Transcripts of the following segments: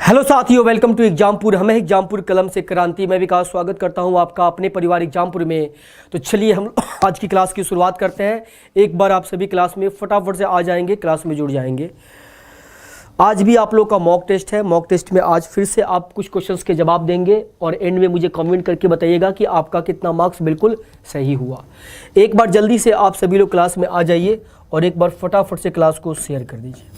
Hello साथियों, welcome to Exampur. हमें एग्जामपुर कलम से क्रांति में विकास स्वागत करता हूं आपका अपने परिवार एग्जामपुर में। तो चलिए हम आज की क्लास की शुरुआत करते हैं। एक बार आप सभी क्लास में फटाफट से आ जाएंगे, क्लास में जुड़ जाएंगे। आज भी आप लोग का मॉक टेस्ट है। मॉक टेस्ट में आज फिर से आप कुछ क्वेश्चंस के जवाब देंगे और एंड में मुझे कमेंट करके बताइएगा कि आपका कितना मार्क्स बिल्कुल सही हुआ। एक बार जल्दी से आप सभी लोग क्लास में आ जाइए और एक बार फटाफट से क्लास को शेयर कर दीजिए।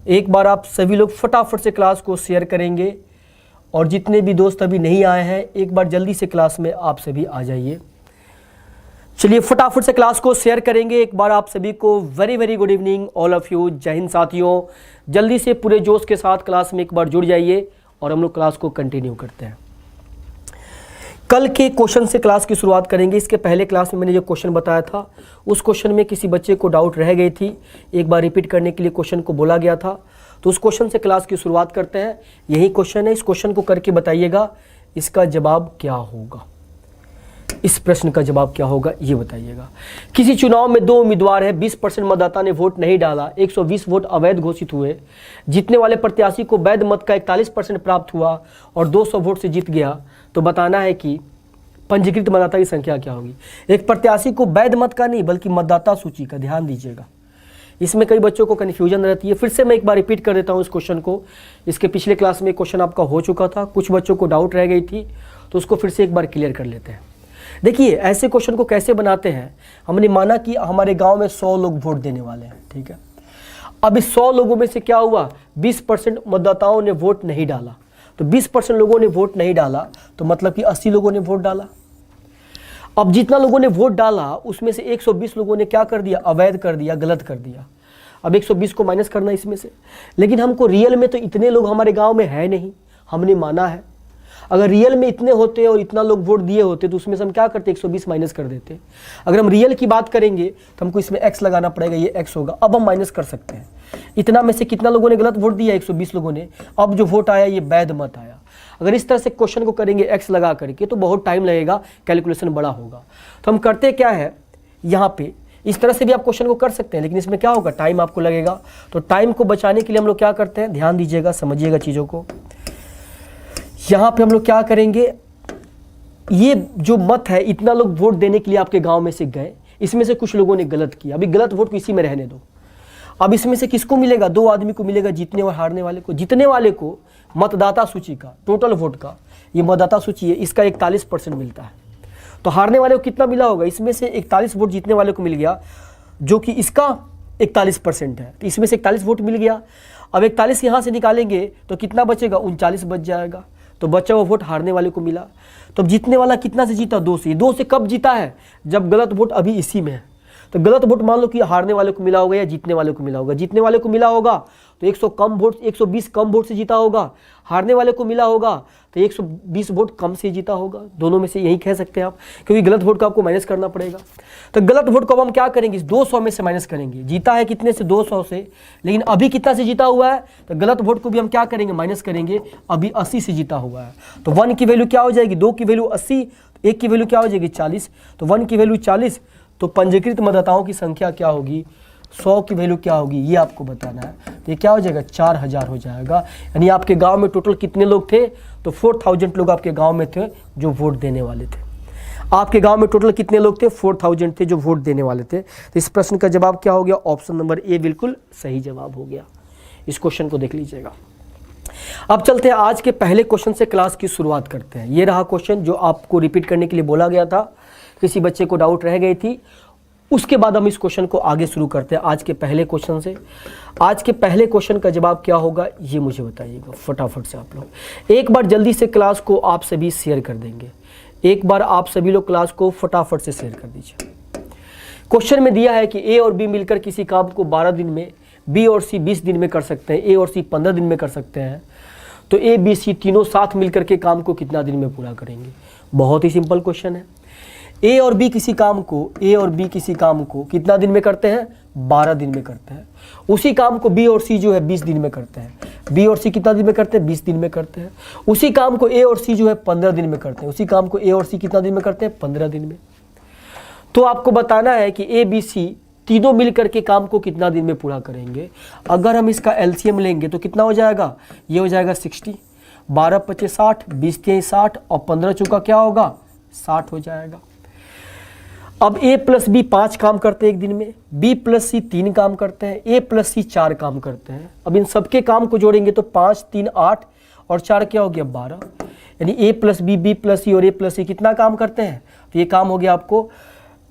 एक बार आप सभी लोग फटाफट से क्लास को शेयर करेंगे और जितने भी दोस्त अभी नहीं आए हैं एक बार जल्दी से क्लास में आप सभी आ जाइए। चलिए फटाफट से क्लास को शेयर करेंगे। एक बार आप सभी को very very good evening all of you. जय हिंद साथियों, जल्दी से पूरे जोश के साथ क्लास में एक बार जुड़ जाइए और हम लोग क्लास को कंटिन्यू करते हैं। कल के क्वेश्चन से क्लास की शुरुआत करेंगे। इसके पहले क्लास में मैंने जो क्वेश्चन बताया था उस क्वेश्चन में किसी बच्चे को डाउट रह गई थी, एक बार रिपीट करने के लिए क्वेश्चन को बोला गया था। तो उस क्वेश्चन से क्लास की शुरुआत करते हैं। यही क्वेश्चन है, इस क्वेश्चन को करके बताइएगा इसका जवाब क्या होगा। इस प्रश्न का जवाब क्या होगा ये बताइएगा। किसी चुनाव में दो उम्मीदवार है, 20% मतदाता ने वोट नहीं डाला, 120 वोट अवैध घोषित हुए। जीतने वाले प्रत्याशी को वैध मत का 41% प्राप्त हुआ और 200 वोट से जीत गया। तो बताना है कि पंजीकृत मतदाता की संख्या क्या होगी। एक प्रत्याशी को वैध मत का नहीं बल्कि मतदाता सूची का, ध्यान दीजिएगा। इसमें कई बच्चों को कन्फ्यूजन रहती है। फिर से मैं एक बार रिपीट कर देता हूँ इस क्वेश्चन को। इसके पिछले क्लास में क्वेश्चन आपका हो चुका था, कुछ बच्चों को डाउट रह गई थी, तो उसको फिर से एक बार क्लियर कर लेते हैं। देखिए ऐसे क्वेश्चन को कैसे बनाते हैं। हमने माना कि हमारे गांव में 100 लोग वोट देने वाले हैं, ठीक है। अब इस 100 लोगों में से क्या हुआ, 20% मतदाताओं ने वोट नहीं डाला। तो 20% लोगों ने वोट नहीं डाला तो मतलब कि 80 लोगों ने वोट डाला। अब जितना लोगों ने वोट डाला उसमें से 120 लोगों ने क्या कर दिया, अवैध कर दिया, गलत कर दिया। अब 120 को माइनस करना इसमें से। लेकिन हमको रियल में तो इतने लोग हमारे गांव में है नहीं। हमने माना है अगर रियल में इतने होते और इतना लोग वोट दिए होते तो उसमें से हम क्या करते, 120 माइनस कर देते। अगर हम रियल की बात करेंगे तो हमको इसमें x लगाना पड़ेगा, ये x होगा। अब हम माइनस कर सकते हैं। इतना में से कितना लोगों ने गलत वोट दिया, 120 लोगों ने। अब जो वोट आया ये वैध मत आया। अगर इस तरह से क्वेश्चन को करेंगे x लगा करके तो बहुत टाइम लगेगा, कैलकुलेशन बड़ा होगा। तो हम करते क्या है, यहाँ पे इस तरह से भी आप क्वेश्चन को कर सकते हैं, लेकिन इसमें क्या होगा, टाइम आपको लगेगा। तो टाइम को बचाने के लिए हम लोग क्या करते हैं, ध्यान दीजिएगा, समझिएगा चीज़ों को। यहाँ पे हम लोग क्या करेंगे, ये जो मत है, इतना लोग वोट देने के लिए आपके गांव में से गए, इसमें से कुछ लोगों ने गलत किया। अभी गलत वोट को इसी में रहने दो। अब इसमें से किसको मिलेगा, दो आदमी को मिलेगा, जीतने और हारने वाले को। जीतने वाले को मतदाता सूची का, टोटल वोट का, ये मतदाता सूची है, इसका 41% मिलता है। तो हारने वाले को कितना मिला होगा, इसमें से 41 वोट जीतने वाले को मिल गया, जो कि इसका 41% है। तो इसमें से 41 वोट मिल गया। अब 41 यहाँ से निकालेंगे तो कितना बचेगा, 39 बच जाएगा। तो बचा हुआ वोट हारने वाले को मिला। तो जीतने वाला कितना से जीता, 2 से। 2 से कब जीता है, जब गलत वोट अभी इसी में है। तो गलत वोट मान लो कि हारने वाले को मिला होगा या जीतने वाले को मिला होगा। जीतने वाले को मिला होगा तो 120 कम वोट से जीता होगा। हारने वाले को मिला होगा तो 120 वोट कम से जीता होगा। दोनों में से यही कह सकते हैं आप, क्योंकि गलत वोट को आपको माइनस करना पड़ेगा। तो गलत वोट को अब हम क्या करेंगे, 200 में से माइनस करेंगे। जीता है कितने से, 200 से, लेकिन अभी कितना से जीता हुआ है, तो गलत वोट को भी हम क्या करेंगे, माइनस करेंगे। अभी 80 से जीता हुआ है। तो 1 की वैल्यू क्या हो जाएगी, 2 की वैल्यू 80, 1 की वैल्यू क्या हो जाएगी, 40। तो 1 की वैल्यू 40, तो पंजीकृत मतदाताओं की संख्या क्या होगी, 100 की वैल्यू क्या होगी, ये आपको बताना है। तो ये क्या हो जाएगा, 4000 हो जाएगा। यानी आपके गांव में टोटल कितने लोग थे, तो 4000 लोग आपके गांव में थे जो वोट देने वाले थे। आपके गांव में टोटल कितने लोग थे, 4000 थे जो वोट देने वाले थे। तो इस प्रश्न का जवाब क्या हो गया, ऑप्शन नंबर ए बिल्कुल सही जवाब हो गया। इस क्वेश्चन को देख लीजिएगा। अब चलते हैं आज के पहले क्वेश्चन से क्लास की शुरुआत करते हैं। ये रहा क्वेश्चन जो आपको रिपीट करने के लिए बोला गया था, किसी बच्चे को डाउट रह गई थी। उसके बाद हम इस क्वेश्चन को आगे शुरू करते हैं आज के पहले क्वेश्चन से। आज के पहले क्वेश्चन का जवाब क्या होगा ये मुझे बताइएगा फटाफट से। आप लोग एक बार जल्दी से क्लास को आप सभी शेयर कर देंगे। एक बार आप सभी लोग क्लास को फटाफट से शेयर कर दीजिए। क्वेश्चन में दिया है कि ए और बी मिलकर किसी काम को 12 दिन में, बी और सी 20 दिन में कर सकते हैं, ए और सी 15 दिन में कर सकते हैं। तो ए बी सी तीनों साथ मिलकर के काम को कितना दिन में पूरा करेंगे। बहुत ही सिंपल क्वेश्चन है। ए और बी किसी काम को कितना दिन में करते हैं, 12 दिन में करते हैं। उसी काम को बी और सी जो है 20 दिन में करते हैं। बी और सी कितना दिन में करते हैं, 20 दिन में करते हैं। उसी काम को ए और सी जो है 15 दिन में करते हैं। उसी काम को ए और सी कितना दिन में करते हैं, 15 दिन में। तो आपको बताना है कि ए बी सी तीनों मिल करके काम को कितना दिन में पूरा करेंगे। अगर हम इसका एलसीएम लेंगे तो कितना हो जाएगा, ये हो जाएगा 60, 12 25 60, 20 23 60 और 15 चौका क्या होगा 60 हो जाएगा। अब a प्लस बी 5 काम करते हैं एक दिन में, b प्लस सी 3 काम करते हैं, a प्लस सी 4 काम करते हैं। अब इन सबके काम को जोड़ेंगे तो 5 3 8 और 4 क्या हो गया 12, यानी a plus B, b plus C और a प्लस सी कितना काम करते हैं, तो ये काम हो गया आपको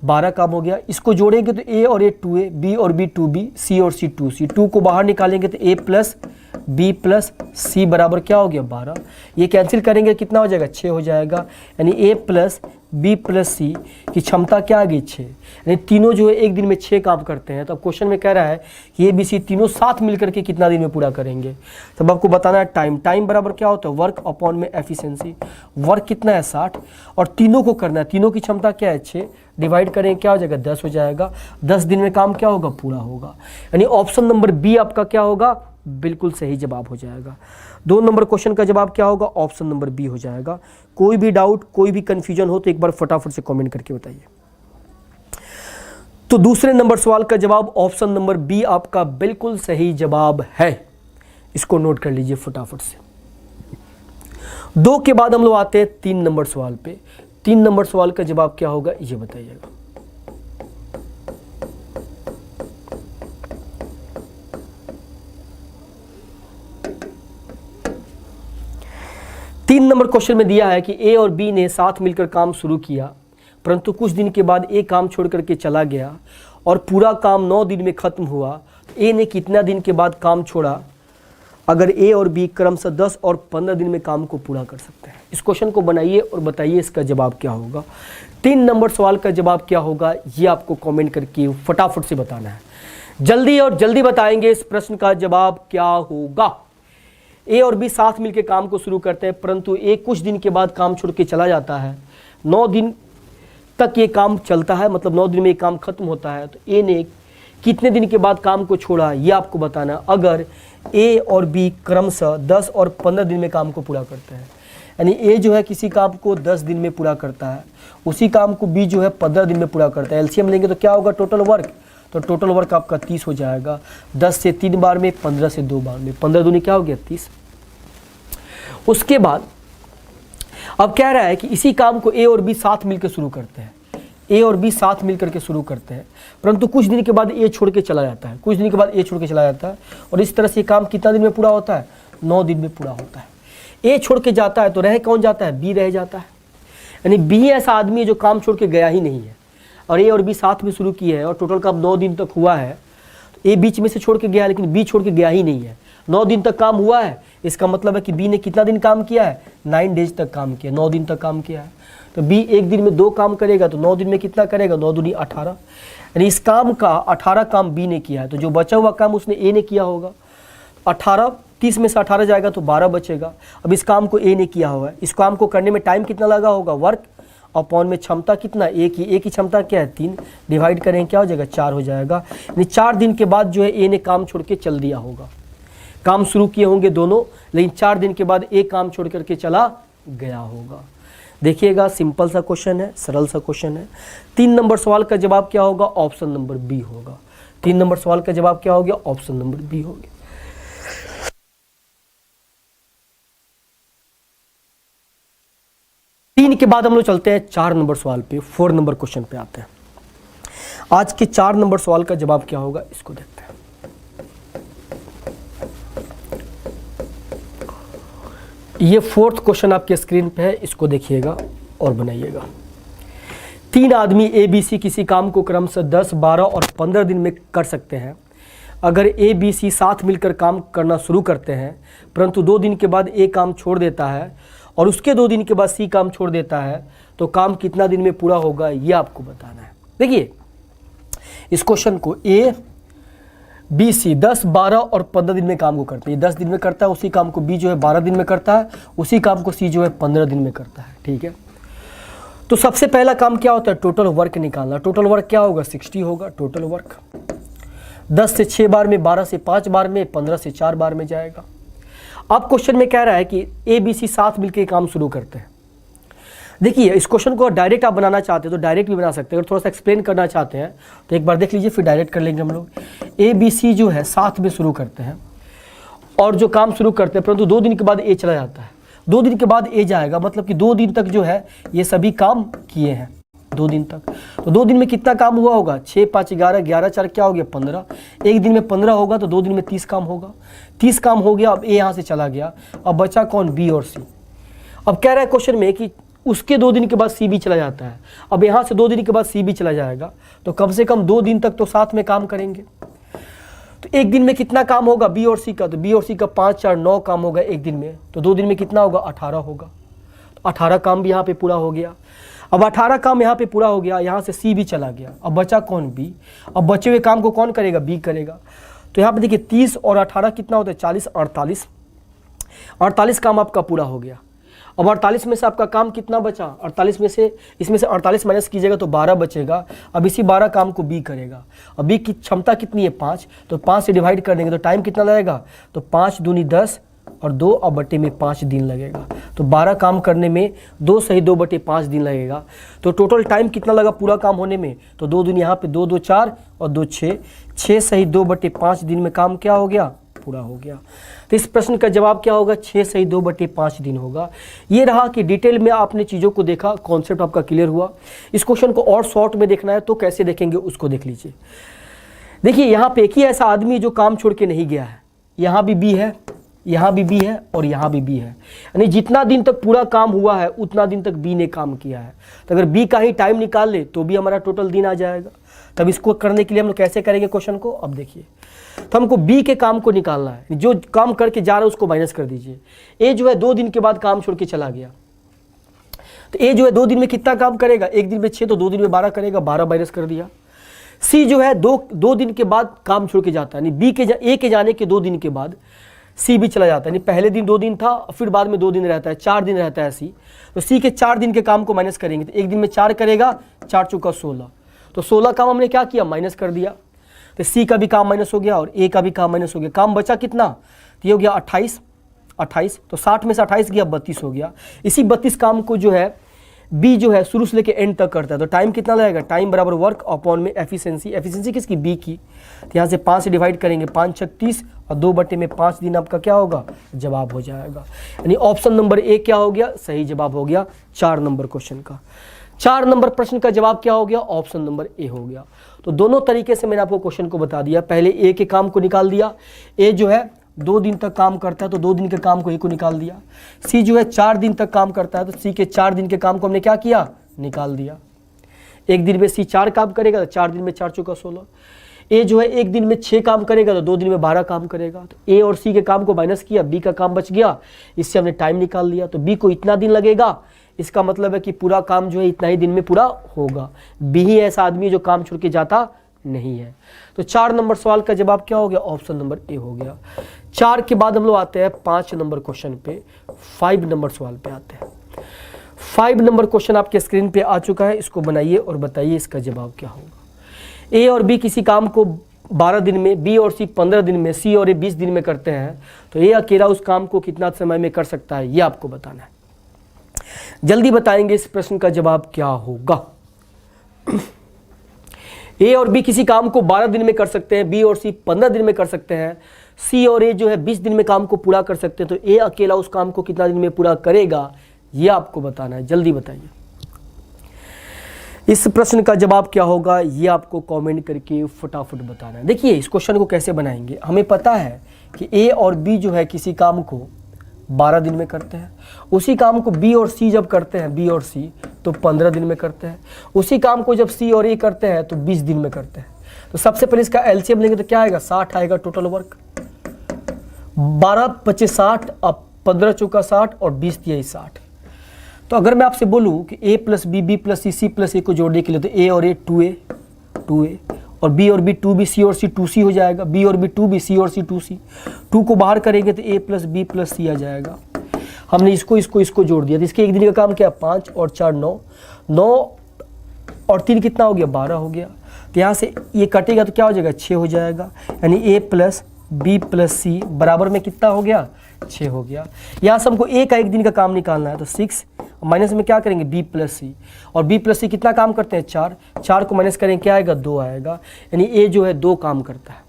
12 काम हो गया। इसको जोड़ेंगे तो a और a 2a, b और b 2b, c और c 2c, 2 को बाहर निकालेंगे तो a plus b plus c बराबर क्या हो गया 12। ये कैंसिल करेंगे कितना हो जाएगा 6 हो जाएगा, यानी a प्लस b प्लस सी की क्षमता क्या आ गई 6, यानी तीनों जो है एक दिन में 6 काम करते हैं। तो अब क्वेश्चन में कह रहा है कि ए बी सी तीनों साथ मिलकर के कितना दिन में पूरा करेंगे। तब आपको बताना है टाइम, टाइम बराबर क्या होता है वर्क अपॉन में एफिशिएंसी। वर्क कितना है 60 और तीनों को करना है, तीनों की क्षमता क्या है 6, डिवाइड करें क्या हो जाएगा 10 हो जाएगा। 10 दिन में काम क्या होगा पूरा होगा, यानी ऑप्शन नंबर बी आपका क्या होगा बिल्कुल सही जवाब हो जाएगा। 2 नंबर क्वेश्चन का जवाब क्या होगा, ऑप्शन नंबर बी हो जाएगा। कोई भी डाउट कोई भी कंफ्यूजन हो तो एक बार फटाफट से कमेंट करके बताइए। तो दूसरे नंबर सवाल का जवाब ऑप्शन नंबर बी आपका बिल्कुल सही जवाब है, इसको नोट कर लीजिए फटाफट से। 2 के बाद हम लोग आते हैं 3 नंबर सवाल पे। 3 नंबर सवाल का जवाब क्या होगा ये बताइएगा। तीन नंबर क्वेश्चन में दिया है कि ए और बी ने साथ मिलकर काम शुरू किया, परंतु कुछ दिन के बाद ए काम छोड़ करके चला गया और पूरा काम 9 दिन में खत्म हुआ। ए ने कितना दिन के बाद काम छोड़ा अगर ए और बी क्रमशः 10 और 15 दिन में काम को पूरा कर सकते हैं। इस क्वेश्चन को बनाइए और बताइए इसका जवाब क्या होगा। 3 नंबर सवाल का जवाब क्या होगा ये आपको कमेंट करके फटाफट से बताना है। जल्दी और जल्दी बताएंगे इस प्रश्न का जवाब क्या होगा। ए और बी साथ मिलकर काम को शुरू करते हैं, परंतु ए कुछ दिन के बाद काम छोड़ के चला जाता है। 9 दिन तक ये काम चलता है, मतलब 9 दिन में ये काम खत्म होता है। तो ए ने कितने दिन के बाद काम को छोड़ा ये आपको बताना है। अगर ए और बी क्रमशः 10 और 15 दिन में काम को पूरा करते हैं, यानी ए जो है किसी काम को 10 दिन में पूरा करता है, उसी काम को बी जो है 15 दिन में पूरा करता है। एलसीएम लेंगे तो क्या होगा टोटल वर्क, तो टोटल वर्क आपका 30 हो जाएगा। 10 से 3 बार में, 15 से 2 बार में, 15 दूनी क्या हो गया 30। उसके बाद अब कह रहा है कि इसी काम को ए और बी साथ मिलकर शुरू करते हैं। ए और बी साथ मिलकर के शुरू करते हैं, परंतु कुछ दिन के बाद ए छोड़ के चला जाता है, कुछ दिन के बाद ए छोड़ के चला जाता है और इस तरह से काम कितना दिन में पूरा होता है 9 दिन में पूरा होता है। ए छोड़ के जाता है तो रह कौन जाता है, बी रह जाता है। यानी बी ऐसा आदमी है जो काम छोड़ के गया ही नहीं है और ए और बी साथ में शुरू किए हैं और टोटल काम 9 दिन तक हुआ है। तो ए बीच में से छोड़ के गया लेकिन बी छोड़ के गया ही नहीं है। 9 दिन तक काम हुआ है, इसका मतलब है कि बी ने कितना दिन काम किया है 9 डेज तक काम किया, 9 दिन तक काम किया है। तो बी एक दिन में 2 काम करेगा तो 9 दिन में कितना करेगा, 9 दूनी 18, यानी इस काम का 18 काम बी ने किया है। तो जो बचा हुआ काम उसने ए ने किया होगा। 18 30 में से 18 जाएगा तो 12 बचेगा। अब इस काम को ए ने किया हुआ है, इस काम को करने में टाइम कितना लगा होगा, वर्क अपॉन में क्षमता कितना ए की क्षमता क्या है 3, डिवाइड करें क्या हो जाएगा 4 हो जाएगा। यानी 4 दिन के बाद जो है ए ने काम छोड़ के चल दिया होगा। काम शुरू किए होंगे दोनों, लेकिन 4 दिन के बाद ए काम छोड़ करके चला गया होगा। देखिएगा सिंपल सा क्वेश्चन है, सरल सा क्वेश्चन है। 3 नंबर सवाल का जवाब क्या होगा, ऑप्शन नंबर बी होगा। 3 नंबर सवाल का जवाब क्या हो गया, ऑप्शन नंबर बी हो गया। तीन के बाद हम लोग चलते हैं 4 नंबर सवाल पे, 4 नंबर क्वेश्चन पे आते हैं। आज के 4 नंबर सवाल का जवाब क्या होगा इसको देखते हैं। ये 4th क्वेश्चन आपके स्क्रीन पे है, इसको देखिएगा और बनाइएगा। 3 आदमी ए बी सी किसी काम को क्रमशः 10, 12 और 15 दिन में कर सकते हैं। अगर ए बी सी साथ मिलकर काम करना शुरू करते हैं, परंतु 2 दिन के बाद ए काम छोड़ देता है और उसके 2 दिन के बाद सी काम छोड़ देता है, तो काम कितना दिन में पूरा होगा ये आपको बताना है। देखिए इस क्वेश्चन को ए बी सी 10, 12 और 15 दिन में काम को करते हैं। 10 दिन में करता है, उसी काम को बी जो है 12 दिन में करता है, उसी काम को सी जो है 15 दिन में करता है। ठीक है, तो सबसे पहला काम क्या होता है, टोटल वर्क निकालना। टोटल वर्क क्या होगा 60 होगा टोटल वर्क। 10 से 6 बार में, 12 से 5 बार में, 15 से 4 बार में जाएगा। अब क्वेश्चन में कह रहा है कि ए बी सी साथ मिलकर काम शुरू करते हैं। देखिए इस क्वेश्चन को डायरेक्ट आप बनाना चाहते हो तो डायरेक्ट भी बना सकते हैं, अगर थोड़ा सा एक्सप्लेन करना चाहते हैं तो एक बार देख लीजिए, फिर डायरेक्ट कर लेंगे हम लोग। ए बी सी जो है साथ में शुरू करते हैं और जो काम शुरू करते हैं, परंतु 2 दिन के बाद ए चला जाता है। 2 दिन के बाद ए जाएगा, मतलब कि 2 दिन तक जो है ये सभी काम किए हैं 2 दिन तक। तो 2 दिन में कितना काम हुआ होगा? 6 5 11, 11 4 क्या हो गया 15। एक दिन में 15 होगा तो 2 दिन में 30 काम होगा। 30 काम हो गया, अब ए यहाँ से चला गया, अब बचा कौन? बी और सी। अब कह रहा है क्वेश्चन में कि उसके 2 दिन के बाद सी भी चला जाता है। अब यहाँ से 2 दिन के बाद सी भी चला जाएगा, तो कम से कम 2 दिन तक तो साथ में काम करेंगे। तो एक दिन में कितना काम होगा बी और सी का? तो बी और सी का 5 4 9 काम होगा एक दिन में, तो 2 दिन में कितना होगा? 18 होगा। तो 18 काम भी यहाँ पे पूरा हो गया। अब 18 काम यहाँ पे पूरा हो गया, यहाँ से सी भी चला गया, अब बचा कौन? बी। अब बचे हुए काम को कौन करेगा? बी करेगा। तो यहाँ पे देखिए 30 और 18 कितना होता है? 40 48। 48 काम आपका पूरा हो गया। अब 48 में से आपका काम कितना बचा? 48 में से, इसमें से 48 माइनस कीजिएगा तो 12 बचेगा। अब इसी 12 काम को बी करेगा। अब बी की क्षमता कितनी है? 5, तो 5 से डिवाइड कर देंगे तो टाइम कितना लगेगा? तो 5 दूनी 10 और 2 और बटे में 5 दिन लगेगा। तो 12 काम करने में 2 सही 2 बटे 5 दिन लगेगा। तो टोटल टाइम कितना लगा पूरा काम होने में? तो 2 दिन यहाँ पे 2 2 4 और 2 6, 6 सही 2 बटे 5 दिन में काम क्या हो गया? पूरा हो गया। तो इस प्रश्न का जवाब क्या होगा? 6 सही 2 बटे 5 दिन होगा। ये रहा कि डिटेल में आपने चीज़ों को देखा, कॉन्सेप्ट आपका क्लियर हुआ। इस क्वेश्चन को और शॉर्ट में देखना है तो कैसे देखेंगे उसको देख लीजिए। देखिए यहाँ पे एक ही ऐसा आदमी जो काम छोड़ के नहीं गया है। यहाँ भी बी है, यहाँ भी बी है और यहाँ भी बी है, यानी जितना दिन तक पूरा काम हुआ है उतना दिन तक बी ने काम किया है। तो अगर बी का ही टाइम निकाल ले तो भी हमारा टोटल दिन आ जाएगा। तब इसको करने के लिए हम लोग कैसे करेंगे क्वेश्चन को? अब देखिए, तो हमको बी के काम को निकालना है, जो काम करके जा रहा है उसको माइनस कर दीजिए। ए जो है 2 दिन के बाद काम छोड़ के चला गया, तो ए जो है 2 दिन में कितना काम करेगा? एक दिन में 6, तो 2 दिन में 12 करेगा, 12 माइनस कर दिया। सी जो है 2 दिन के बाद काम छोड़ के जाता है, यानी बी के ए के जाने के 2 दिन के बाद सी भी चला जाता है। यानी पहले दिन 2 दिन था, फिर बाद में 2 दिन रहता है, 4 दिन रहता है सी। तो सी के 4 दिन के काम को माइनस करेंगे तो एक दिन में 4 करेगा, 4 चौका 16, तो 16 काम हमने क्या किया? माइनस कर दिया। तो सी का भी काम माइनस हो गया और ए का भी काम माइनस हो गया। काम बचा कितना? तो ये हो गया 28, तो 60 में से 28 गया, 32 हो गया। इसी 32 काम को जो है बी जो है शुरू से लेकर एंड तक करता है। तो टाइम कितना लगेगा? टाइम बराबर वर्क अपॉन में एफिशिएंसी। एफिशिएंसी किसकी? बी की। तो यहाँ से 5 से डिवाइड करेंगे, 5 6 30 और 2 बटे में 5 दिन आपका क्या होगा? जवाब हो जाएगा। यानी ऑप्शन नंबर ए क्या हो गया? सही जवाब हो गया 4 नंबर क्वेश्चन का। 4 नंबर प्रश्न का जवाब क्या हो गया? ऑप्शन नंबर ए हो गया। तो दोनों तरीके से मैंने आपको क्वेश्चन को बता दिया। पहले ए के काम को निकाल दिया, ए जो है 2 दिन तक काम करता है तो 2 दिन के काम को ए को निकाल दिया। सी जो है 4 दिन तक काम करता है तो सी के 4 दिन के काम को हमने क्या किया? निकाल दिया। एक दिन में सी 4 काम करेगा तो 4 दिन में 4 चौका 16। ए जो है एक दिन में 6 काम करेगा तो 2 दिन में 12 काम करेगा। तो ए और सी के काम को माइनस किया, बी का काम बच गया, इससे हमने टाइम निकाल लिया। तो बी को इतना दिन लगेगा, इसका मतलब है कि पूरा काम जो है इतना ही दिन में पूरा होगा। बी ही ऐसा आदमी है जो काम छोड़ के जाता नहीं है। तो 4 नंबर सवाल का जवाब क्या हो गया? ऑप्शन नंबर ए हो गया। 4 के बाद हम लोग आते हैं 5 नंबर क्वेश्चन पे, 5 नंबर सवाल पे आते हैं। 5 नंबर क्वेश्चन आपके स्क्रीन पे आ चुका है, इसको बनाइए और बताइए इसका जवाब क्या होगा। ए और बी किसी काम को 12 दिन में, बी और सी 15 दिन में, सी और ए 20 दिन में करते हैं, तो ए अकेला उस काम को कितना समय में कर सकता है, ये आपको बताना है। जल्दी बताएंगे इस प्रश्न का जवाब क्या होगा। ए और बी किसी काम को 12 दिन में कर सकते हैं, बी और सी 15 दिन में कर सकते हैं, सी और ए जो है 20 दिन में काम को पूरा कर सकते हैं, तो ए अकेला उस काम को कितना दिन में पूरा करेगा, ये आपको बताना है। जल्दी बताइए इस प्रश्न का जवाब क्या होगा, ये आपको कमेंट करके फटाफट बताना है। देखिए इस क्वेश्चन को कैसे बनाएंगे, हमें पता है कि ए और बी जो है किसी काम को 12 दिन में करते हैं, उसी काम को बी और सी जब करते हैं, बी और सी तो 15 दिन में करते हैं, उसी काम को जब सी और ए करते हैं तो 20 दिन में करते हैं। तो सबसे पहले इसका एलसीएम लेंगे तो क्या आएगा? 60 आएगा टोटल वर्क। 12 25 60, अब 15 चौका 60 और 20 तिहाई 60। तो अगर मैं आपसे बोलूं कि a plus B, B plus C, C plus A को जोड़ने के लिए तो a और a 2a और b और b 2b, c और c 2c हो जाएगा। b और b 2b, c और c 2c। 2 को बाहर करेंगे तो a plus b plus c आ जाएगा। हमने इसको जोड़ दिया तो इसके एक दिन का काम क्या? 5 और 4 9, 9 और 3 कितना हो गया? 12 हो गया। तो यहाँ से ये कटेगा तो क्या हो जाएगा? 6 हो जाएगा। यानी a प्लस बी प्लस सी बराबर में कितना हो गया? 6 हो गया। यहाँ से हमको a का एक दिन का काम निकालना है तो 6 माइनस में क्या करेंगे बी प्लस सी, और बी प्लस सी कितना काम करते हैं 4, 4 को माइनस करेंगे क्या आएगा 2 आएगा, यानी ए जो है 2 काम करता है।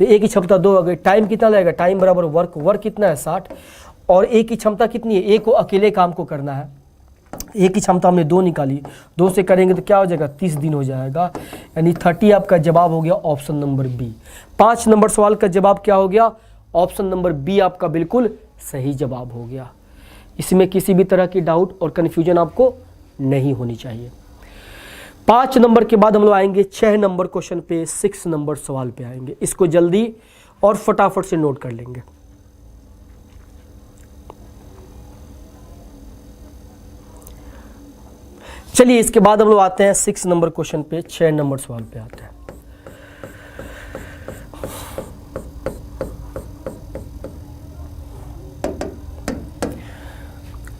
तो ए की क्षमता 2 आ गई। टाइम कितना लगेगा, टाइम बराबर वर्क, वर्क कितना है 60, और ए की क्षमता कितनी है, ए को अकेले काम को करना है, ए की क्षमता हमने 2 निकाली, 2 से करेंगे तो क्या हो जाएगा 30 दिन हो जाएगा, यानी 30 आपका जवाब हो गया ऑप्शन नंबर बी। 5 नंबर सवाल का जवाब क्या हो गया, ऑप्शन नंबर बी आपका बिल्कुल सही जवाब हो गया। इसमें किसी भी तरह की डाउट और कन्फ्यूजन आपको नहीं होनी चाहिए। 5 नंबर के बाद हम लोग आएंगे 6 नंबर क्वेश्चन पे, 6 नंबर सवाल पे आएंगे। इसको जल्दी और फटाफट से नोट कर लेंगे। चलिए इसके बाद हम लोग आते हैं 6 नंबर क्वेश्चन पे, 6 नंबर सवाल पे आते हैं।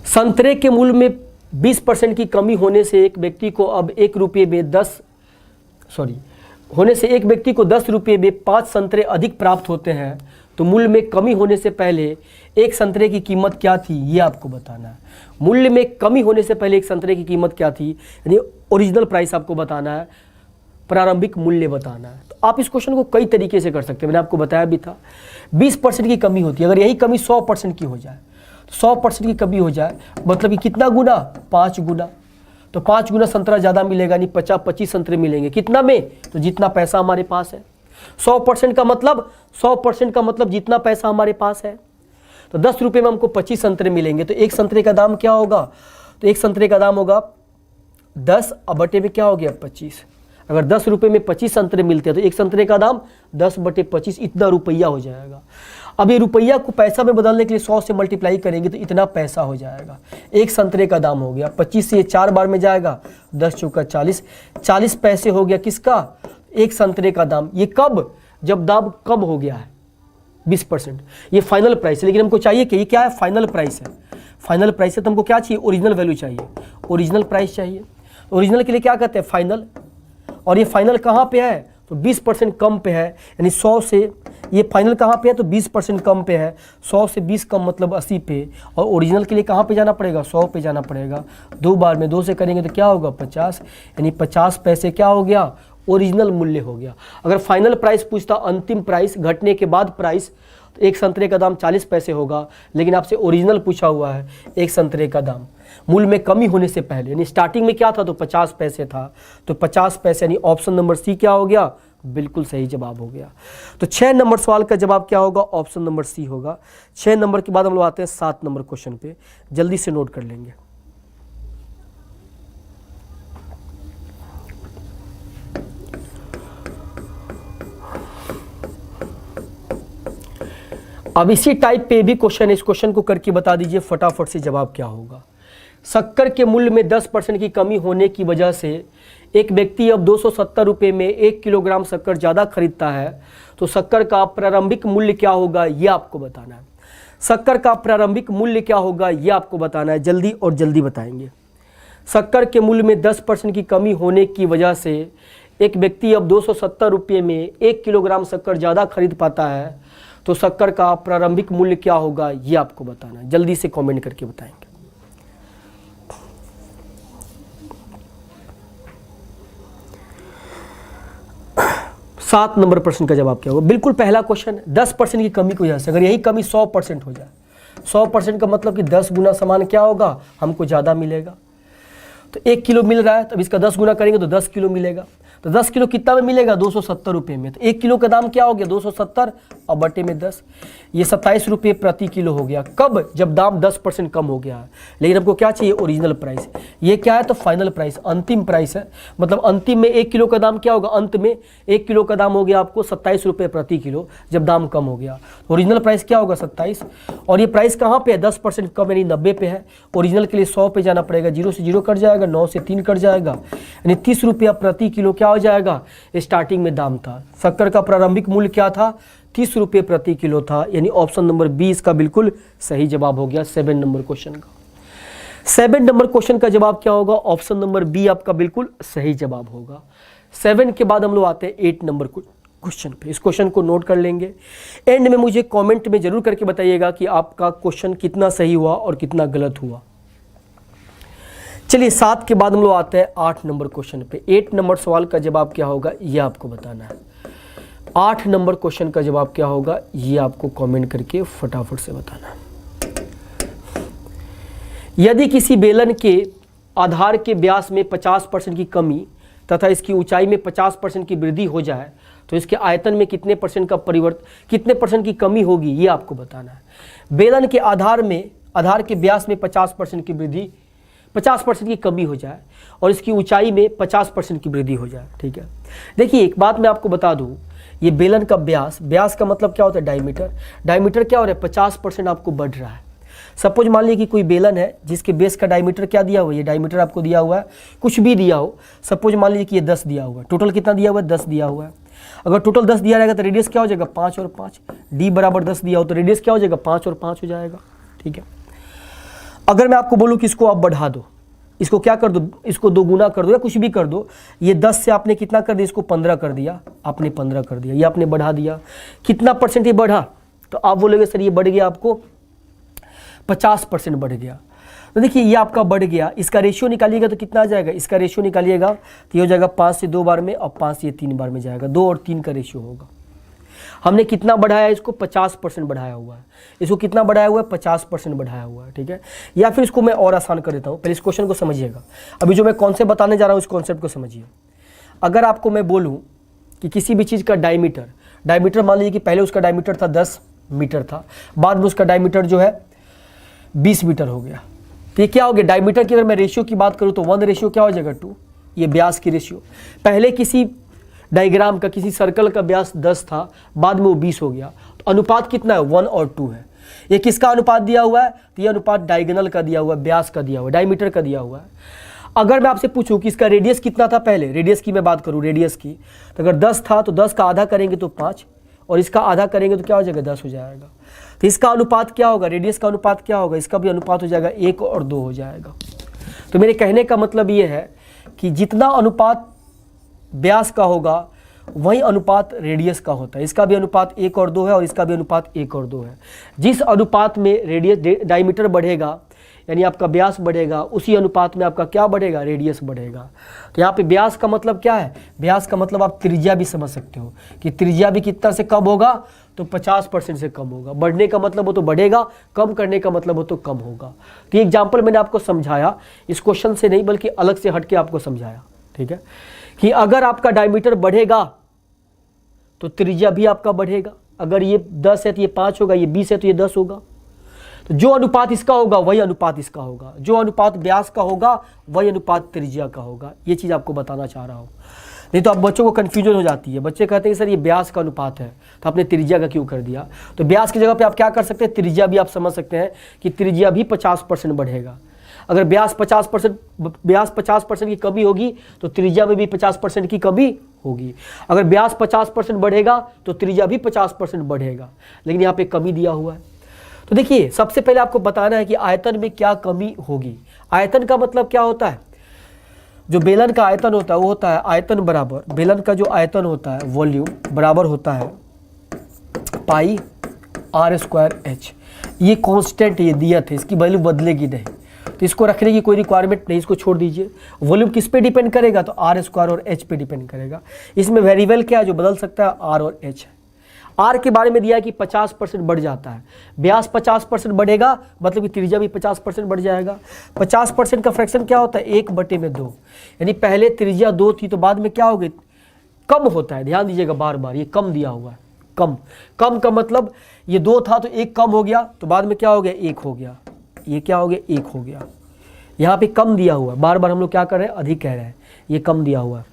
संतरे के मूल्य में 20% की कमी होने से एक व्यक्ति को अब 1 रुपये में 10 रुपये में 5 संतरे अधिक प्राप्त होते हैं, तो मूल्य में कमी होने से पहले एक संतरे की कीमत क्या थी, ये आपको बताना है। मूल्य में कमी होने से पहले एक संतरे की कीमत क्या थी, यानी ओरिजिनल प्राइस आपको बताना है, प्रारंभिक मूल्य बताना है। तो आप इस क्वेश्चन को कई तरीके से कर सकते हैं, मैंने आपको बताया भी था। 20% की कमी होती है, अगर यही कमी 100% की हो जाए, 100% की कमी हो जाए मतलब कि कितना गुना, 5 गुना, तो 5 गुना संतरा ज़्यादा मिलेगा, यानी 25 संतरे मिलेंगे। कितना में, तो जितना पैसा हमारे पास है। 100% का मतलब जितना पैसा हमारे पास है। तो 10 रुपये में हमको 25 संतरे मिलेंगे, तो एक संतरे का दाम क्या होगा, तो एक संतरे का दाम होगा 10 बटे में क्या हो गया 25। अगर 10 रुपये में 25 संतरे मिलते हैं तो एक संतरे का दाम 10 बटे 25 इतना रुपया हो जाएगा। अब ये रुपया को पैसा में बदलने के लिए 100 से मल्टीप्लाई करेंगे तो इतना पैसा हो जाएगा। एक संतरे का दाम हो गया 25 से ये 4 बार में जाएगा, 10 चौका 40, 40 पैसे हो गया किसका, एक संतरे का दाम। ये कब, जब दाम कम हो गया है 20%। ये फाइनल प्राइस है, लेकिन हमको चाहिए कि ये क्या है, फाइनल प्राइस है। फाइनल प्राइस है तो हमको क्या चाहिए, ओरिजिनल वैल्यू चाहिए, ओरिजिनल प्राइस चाहिए। ओरिजिनल के लिए क्या कहते हैं, फाइनल। और ये फाइनल कहाँ पे है, तो 20% कम पे है, यानी 100 से ये फाइनल कहाँ पे है, तो 20% कम पे है। 100 से 20 कम मतलब 80 पे, और ओरिजिनल के लिए कहाँ पे जाना पड़ेगा, 100 पे जाना पड़ेगा। 2 बार में 2 से करेंगे तो क्या होगा 50, यानी 50 पैसे क्या हो गया, ओरिजिनल मूल्य हो गया। अगर फाइनल प्राइस पूछता, अंतिम प्राइस घटने के बाद प्राइस, तो एक संतरे का दाम 40 पैसे होगा, लेकिन आपसे ओरिजिनल पूछा हुआ है एक संतरे का दाम मूल्य में कमी होने से पहले, यानी स्टार्टिंग में क्या था, तो 50 पैसे था, तो 50 पैसे, यानी ऑप्शन नंबर सी क्या हो गया, बिल्कुल सही जवाब हो गया। तो 6 नंबर सवाल का जवाब क्या होगा, ऑप्शन नंबर सी होगा। 6 नंबर के बाद हम लोग आते हैं 7 नंबर क्वेश्चन पे, जल्दी से नोट कर लेंगे। अब इसी टाइप पे भी क्वेश्चन, इस क्वेश्चन को करके बता दीजिए फटाफट से जवाब क्या होगा। शक्कर के मूल्य में 10% की कमी होने की वजह से एक व्यक्ति अब 270 रुपये में 1 किलोग्राम शक्कर ज़्यादा खरीदता है, तो शक्कर का प्रारंभिक मूल्य क्या होगा, ये आपको बताना है। शक्कर का प्रारंभिक मूल्य क्या होगा, ये आपको बताना है, जल्दी और जल्दी बताएंगे। शक्कर के मूल्य में 10% की कमी होने की वजह से एक व्यक्ति अब 270 रुपये में 1 किलोग्राम शक्कर ज़्यादा खरीद पाता है, तो शक्कर का प्रारंभिक मूल्य क्या होगा, ये आपको बताना है, जल्दी से कमेंट करके बताएंगे। सात नंबर प्रश्न का जवाब क्या होगा, बिल्कुल पहला क्वेश्चन, 10% की कमी की वजह से, अगर यही कमी 100% हो जाए, 100% का मतलब कि 10 गुना सामान क्या होगा, हमको ज़्यादा मिलेगा। तो 1 किलो मिल रहा है, तब इसका 10 गुना करेंगे तो 10 किलो मिलेगा। तो 10 किलो कितना में मिलेगा, 270 रुपये में। तो 1 किलो का दाम क्या हो गया, 270 और बटे में 10, ये 27 रुपये प्रति किलो हो गया। कब, जब दाम 10% कम हो गया है। लेकिन हमको क्या चाहिए, ओरिजिनल प्राइस। ये क्या है, तो फाइनल प्राइस, अंतिम प्राइस है। मतलब अंतिम में 1 किलो का दाम क्या होगा, अंत में 1 किलो का दाम हो गया आपको 27 रुपये प्रति किलो, जब दाम कम हो गया। ओरिजिनल प्राइस क्या होगा 27, और ये प्राइस कहाँ पे है, 10% कम, यानी 90 पे है। ओरिजिनल के लिए 100 पे जाना पड़ेगा, 0 से 0 कट जाएगा, 9 से 3 कट जाएगा, यानी 30 रुपया प्रति किलो क्या हो जाएगा, स्टार्टिंग में दाम था। शक्कर का प्रारंभिक मूल्य क्या था, 30 रुपये प्रति किलो था, यानी ऑप्शन नंबर 20 का बिल्कुल सही जवाब हो गया 7 नंबर क्वेश्चन का। 7 नंबर क्वेश्चन का जवाब क्या होगा, ऑप्शन नंबर बी आपका बिल्कुल सही जवाब होगा। 7 के बाद हम लोग आते हैं 8 नंबर क्वेश्चन पे। इस क्वेश्चन को नोट कर लेंगे, एंड में मुझे कमेंट में जरूर करके बताइएगा कि आपका क्वेश्चन कितना सही हुआ और कितना गलत हुआ। चलिए 7 के बाद हम लोग आते हैं 8 नंबर क्वेश्चन पे। 8 नंबर सवाल का जवाब क्या होगा ये आपको बताना है। 8 नंबर क्वेश्चन का जवाब क्या होगा ये आपको कमेंट करके फटाफट से बताना है। यदि किसी बेलन के आधार के व्यास में 50% की कमी तथा इसकी ऊंचाई में 50% की वृद्धि हो जाए तो इसके आयतन में कितने परसेंट की कमी होगी ये आपको बताना है। बेलन के आधार के व्यास में 50% की वृद्धि 50% की कमी हो जाए और इसकी ऊंचाई में 50% की वृद्धि हो जाए। ठीक है, देखिए एक बात मैं आपको बता दूं, ये बेलन का व्यास का मतलब क्या होता है डायमीटर क्या हो रहा है 50% आपको बढ़ रहा है। सपोज मान लीजिए कि कोई बेलन है जिसके बेस का डायमीटर क्या दिया हुआ है, ये डायमीटर आपको दिया हुआ है, कुछ भी दिया हो, सपोज मान लीजिए कि ये 10 दिया हुआ है, टोटल कितना दिया हुआ है 10 दिया हुआ है। अगर टोटल 10 दिया रहेगा तो रेडियस क्या हो जाएगा 5 और 5, डी बराबर 10 दिया हो तो रेडियस क्या हो जाएगा 5 और 5 हो जाएगा। ठीक है, अगर मैं आपको बोलूँ कि इसको आप बढ़ा दो, इसको क्या कर दो, इसको 2 गुना कर दो या कुछ भी कर दो, ये 10 से आपने कितना कर दिया, इसको 15 कर दिया, आपने 15 कर दिया, ये आपने बढ़ा दिया, कितना परसेंट ये बढ़ा, तो आप बोलोगे सर ये बढ़ गया आपको 50% बढ़ गया। तो देखिए ये आपका बढ़ गया, इसका रेशियो निकालिएगा तो कितना आ जाएगा, इसका रेशियो निकालिएगा तो ये हो जाएगा 5 से 2 बार में और 5 से 3 बार में जाएगा, 2 और 3 का रेशियो होगा। हमने कितना बढ़ाया, इसको 50% बढ़ाया हुआ है, इसको कितना बढ़ाया हुआ है 50% बढ़ाया हुआ है। ठीक है, या फिर इसको मैं और आसान कर देता हूँ, पहले इस क्वेश्चन को समझिएगा, अभी जो मैं कॉन्सेप्ट बताने जा रहा हूँ इस कॉन्सेप्ट को समझिए। अगर आपको मैं बोलूँ कि किसी भी चीज़ का डायमीटर मान लीजिए कि पहले उसका डायमीटर था 10 मीटर था, बाद में उसका डायमीटर जो है 20 मीटर हो गया, तो ये क्या हो गया, डायमीटर की अगर मैं रेशियो की बात करूँ तो 1 रेशियो क्या हो जाएगा 2, ये व्यास की रेशियो। पहले किसी डायग्राम का किसी सर्कल का व्यास 10 था, बाद में वो 20 हो गया, तो अनुपात कितना है 1 और 2 है। ये किसका अनुपात दिया हुआ है, तो ये अनुपात डायगोनल का दिया हुआ है, व्यास का दिया हुआ है, डायमीटर का दिया हुआ है। अगर मैं आपसे पूछूं कि इसका रेडियस कितना था, पहले रेडियस की मैं बात करूं, रेडियस की, तो अगर 10 था तो 10 का आधा करेंगे तो 5 और इसका आधा करेंगे तो क्या हो जाएगा 10 हो जाएगा। तो इसका अनुपात क्या होगा, रेडियस का अनुपात क्या होगा, इसका भी अनुपात हो जाएगा 1 और 2 हो जाएगा। तो मेरे कहने का मतलब ये है कि जितना अनुपात व्यास का होगा वही अनुपात रेडियस का होता है, इसका भी अनुपात 1 और 2 है और इसका भी अनुपात 1 और 2 है। जिस अनुपात में रेडियस डायमीटर बढ़ेगा यानी आपका व्यास बढ़ेगा, उसी अनुपात में आपका क्या बढ़ेगा, रेडियस बढ़ेगा। तो यहाँ पे व्यास का मतलब क्या है, व्यास का मतलब आप त्रिज्या भी समझ सकते हो कि त्रिज्या भी कितना से कम होगा, तो 50% से कम होगा। बढ़ने का मतलब हो तो बढ़ेगा, कम करने का मतलब हो तो कम होगा। तो ये एग्जाम्पल मैंने आपको समझाया, इस क्वेश्चन से नहीं बल्कि अलग से हट के आपको समझाया। ठीक है, कि अगर आपका डायमीटर बढ़ेगा तो त्रिज्या भी आपका बढ़ेगा, अगर ये 10 है तो ये 5 होगा, ये 20 है तो ये 10 होगा। तो जो अनुपात इसका होगा वही अनुपात इसका होगा, जो अनुपात व्यास का होगा वही अनुपात त्रिज्या का होगा। ये चीज़ आपको बताना चाह रहा हूँ, नहीं तो आप बच्चों को कन्फ्यूजन हो जाती है। बच्चे कहते हैं सर ये व्यास का अनुपात है तो आपने त्रिज्या का क्यों कर दिया। तो व्यास की जगह पे आप क्या कर सकते हैं, त्रिज्या भी आप समझ सकते हैं कि त्रिज्या भी 50% बढ़ेगा। अगर व्यास 50% की कमी होगी तो त्रिज्या में भी 50% की कमी होगी। अगर व्यास 50% बढ़ेगा तो त्रिज्या भी 50% बढ़ेगा, लेकिन यहाँ पे कमी दिया हुआ है। तो देखिए सबसे पहले आपको बताना है कि आयतन में क्या कमी होगी। आयतन का मतलब क्या होता है, जो बेलन का आयतन होता है वो होता है आयतन बराबर, बेलन का जो आयतन होता है वॉल्यूम बराबर होता है पाई r²h। ये कांस्टेंट ये दिया था, इसकी वैल्यू बदलेगी नहीं, तो इसको रखने की कोई रिक्वायरमेंट नहीं, इसको छोड़ दीजिए। वॉल्यूम किस पे डिपेंड करेगा, तो r² और h पे डिपेंड करेगा। इसमें वेरिएबल क्या है जो बदल सकता है, r और h है। r के बारे में दिया है कि 50% बढ़ जाता है, व्यास 50% बढ़ेगा मतलब कि त्रिज्या भी 50% बढ़ जाएगा। 50% का फ्रैक्शन क्या होता है, 1/2, यानी पहले त्रिज्या 2 थी तो बाद में क्या हो गई, कम होता है। ध्यान दीजिएगा बार बार, ये कम दिया हुआ है, कम का मतलब ये 2 था तो 1 कम हो गया तो बाद में क्या हो गया 1 हो गया, ये क्या हो गया 1 हो गया। यहाँ पे कम दिया हुआ है, बार बार हम लोग क्या कर रहे हैं, अधिक कह रहे हैं, ये कम दिया हुआ है।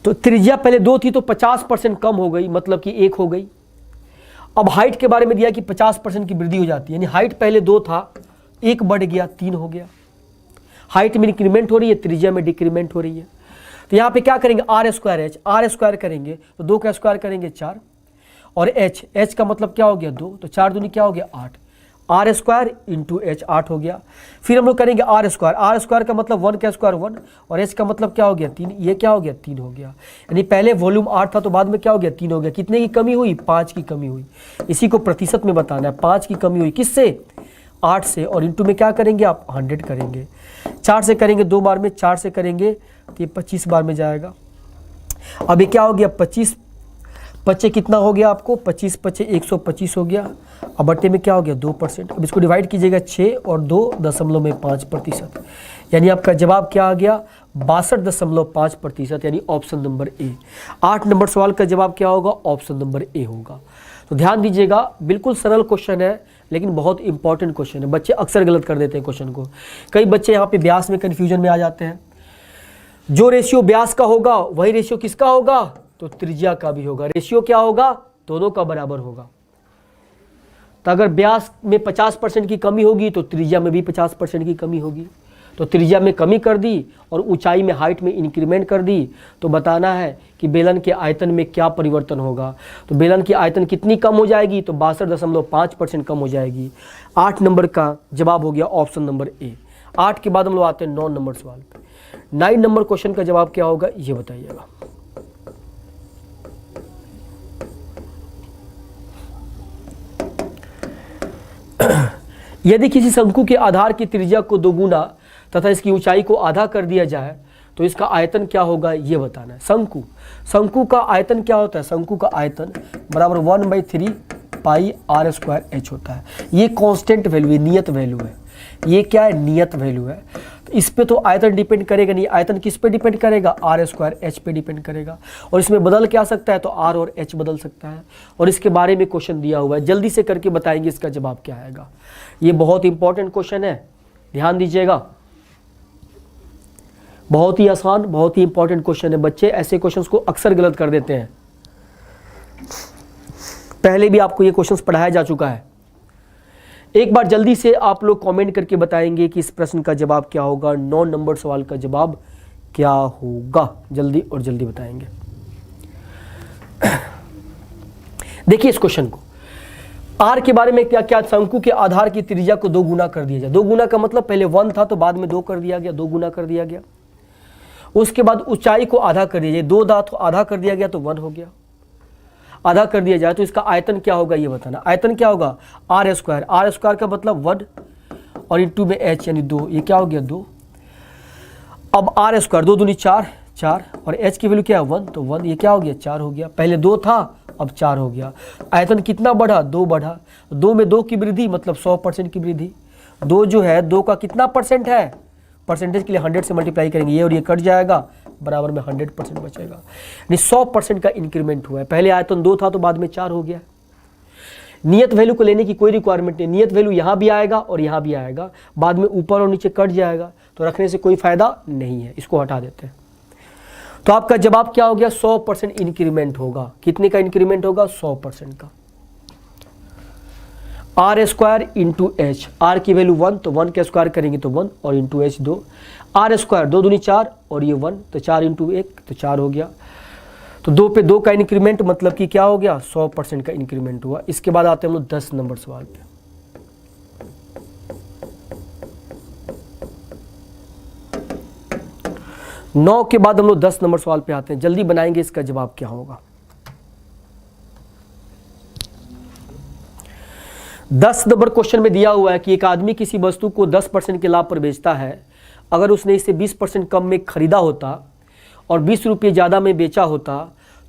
तो त्रिज्या पहले 2 थी तो 50% कम हो गई मतलब कि 1 हो गई। अब हाइट के बारे में दिया कि 50% की वृद्धि हो जाती है, यानी हाइट पहले 2 था, 1 बढ़ गया 3 हो गया। हाइट में इंक्रीमेंट हो रही है, त्रिज्या में डिक्रीमेंट हो रही है। तो यहाँ पे क्या करेंगे, r² करेंगे तो 2 का स्क्वायर करेंगे 4 और h का मतलब क्या हो गया 2, तो 4 दूनी क्या हो गया 8, r² इंटू h 8 हो गया। फिर हम लोग करेंगे r² का मतलब 1 का स्क्वायर 1 और h का मतलब क्या हो गया 3, ये क्या हो गया 3 हो गया। यानी पहले वॉल्यूम 8 था तो बाद में क्या हो गया 3 हो गया। कितने की कमी हुई, 5 की कमी हुई। इसी को प्रतिशत में बताना है, 5 की कमी हुई किससे, 8 से, और इंटू में क्या करेंगे आप 100 करेंगे। 4 से करेंगे 2 बार में, 4 से करेंगे तो ये 25 बार में जाएगा। अब ये क्या हो गया, 25 पच्चे कितना हो गया आपको, 25 पच्चे 125 हो गया। अब बट्टे में क्या हो गया 2%। अब इसको डिवाइड कीजिएगा 6 और 2.5%, यानी आपका जवाब क्या आ गया 62.5%, यानी ऑप्शन नंबर ए। 8 नंबर सवाल का जवाब क्या होगा, ऑप्शन नंबर ए होगा। तो ध्यान दीजिएगा, बिल्कुल सरल क्वेश्चन है लेकिन बहुत इंपॉर्टेंट क्वेश्चन है। बच्चे अक्सर गलत कर देते हैं क्वेश्चन को। कई बच्चे यहाँ पे व्यास में कन्फ्यूजन में आ जाते हैं। जो रेशियो व्यास का होगा वही रेशियो किसका होगा, तो त्रिज्या का भी होगा। रेशियो क्या होगा, दोनों का बराबर होगा। तो अगर व्यास में 50% की कमी होगी तो त्रिज्या में भी 50% की कमी होगी। तो त्रिज्या में कमी कर दी और ऊंचाई में, हाइट में इंक्रीमेंट कर दी, तो बताना है कि बेलन के आयतन में क्या परिवर्तन होगा। तो बेलन की आयतन कितनी कम हो जाएगी, तो 62.5% कम हो जाएगी। 8 नंबर का जवाब हो गया ऑप्शन नंबर ए। 8 के बाद हम लोग आते हैं 9 नंबर सवाल पे। 9 नंबर क्वेश्चन का जवाब क्या होगा ये बताइएगा। यदि किसी शंकु के आधार की त्रिज्या को दोगुना तथा इसकी ऊंचाई को आधा कर दिया जाए तो इसका आयतन क्या होगा ये बताना है। शंकु का आयतन क्या होता है, शंकु का आयतन बराबर 1/3 पाई r² h होता है। ये कांस्टेंट वैल्यू है, नियत वैल्यू है। ये क्या है, नियत वैल्यू है। तो इस पे तो आयतन डिपेंड करेगा नहीं, आयतन किस पे डिपेंड करेगा, r² h पे डिपेंड करेगा। और इसमें बदल क्या सकता है, तो r और h बदल सकता है। और इसके बारे में क्वेश्चन दिया हुआ है, जल्दी से करके बताएंगे इसका जवाब क्या आएगा। ये बहुत इंपॉर्टेंट क्वेश्चन है, ध्यान दीजिएगा। बहुत ही आसान, बहुत ही इंपॉर्टेंट क्वेश्चन है। बच्चे ऐसे क्वेश्चंस को अक्सर गलत कर देते हैं। पहले भी आपको ये क्वेश्चंस पढ़ाया जा चुका है। एक बार जल्दी से आप लोग कमेंट करके बताएंगे कि इस प्रश्न का जवाब क्या होगा। 9 नंबर सवाल का जवाब क्या होगा, जल्दी और जल्दी बताएंगे। देखिए इस क्वेश्चन को, आर के बारे में क्या क्या, शंकु के आधार की त्रिज्या को 2 गुना कर दिया जाए। 2 गुना का मतलब पहले 1 था तो बाद में 2 कर दिया गया, 2 गुना कर दिया गया। उसके बाद ऊंचाई को आधा कर दिया जाए, 2 था तो आधा कर दिया गया तो 1 हो गया। आधा कर दिया जाए तो इसका आयतन क्या होगा ये बताना। आयतन क्या होगा, r² का मतलब 1 और इंटू में h यानी 2, ये क्या हो गया 2। अब r², 2 दूनी 4 और h की वैल्यू क्या है 1, तो 1, ये क्या हो गया 4 हो गया। पहले 2 था अब 4 हो गया। आयतन कितना बढ़ा, 2 बढ़ा। 2 में 2 की वृद्धि मतलब 100% की वृद्धि। 2 जो है 2 का कितना परसेंट है, परसेंटेज के लिए 100 से मल्टीप्लाई करेंगे, ये और ये कट जाएगा, बराबर में 100% बचेगा। यानी 100% का इंक्रीमेंट हुआ है। पहले आयतन 2 था तो बाद में 4 हो गया। नियत वैल्यू को लेने की कोई रिक्वायरमेंट नहीं, नियत वैल्यू यहाँ भी आएगा और यहाँ भी आएगा, बाद में ऊपर और नीचे कट जाएगा, तो रखने से कोई फायदा नहीं है, इसको हटा देते हैं। तो आपका जवाब क्या हो गया, 100% इंक्रीमेंट होगा। कितने का इंक्रीमेंट होगा, 100% का। r² इंटू एच, आर की वैल्यू 1 तो 1 का स्क्वायर करेंगे तो 1 और इंटू एच 2। r², 2 दूनी 4 और ये 1 तो 4 इंटू 1 तो 4 हो गया। तो 2 पे 2 का इंक्रीमेंट मतलब कि क्या हो गया, 100% का इंक्रीमेंट हुआ। इसके बाद आते हैं हम लोग 10 नंबर सवाल पे। नौ के बाद हम लोग 10 नंबर सवाल पे आते हैं, जल्दी बनाएंगे इसका जवाब क्या होगा। 10 नंबर क्वेश्चन में दिया हुआ है कि एक आदमी किसी वस्तु को 10% के लाभ पर बेचता है। अगर उसने इसे 20% कम में खरीदा होता और 20 रुपये ज़्यादा में बेचा होता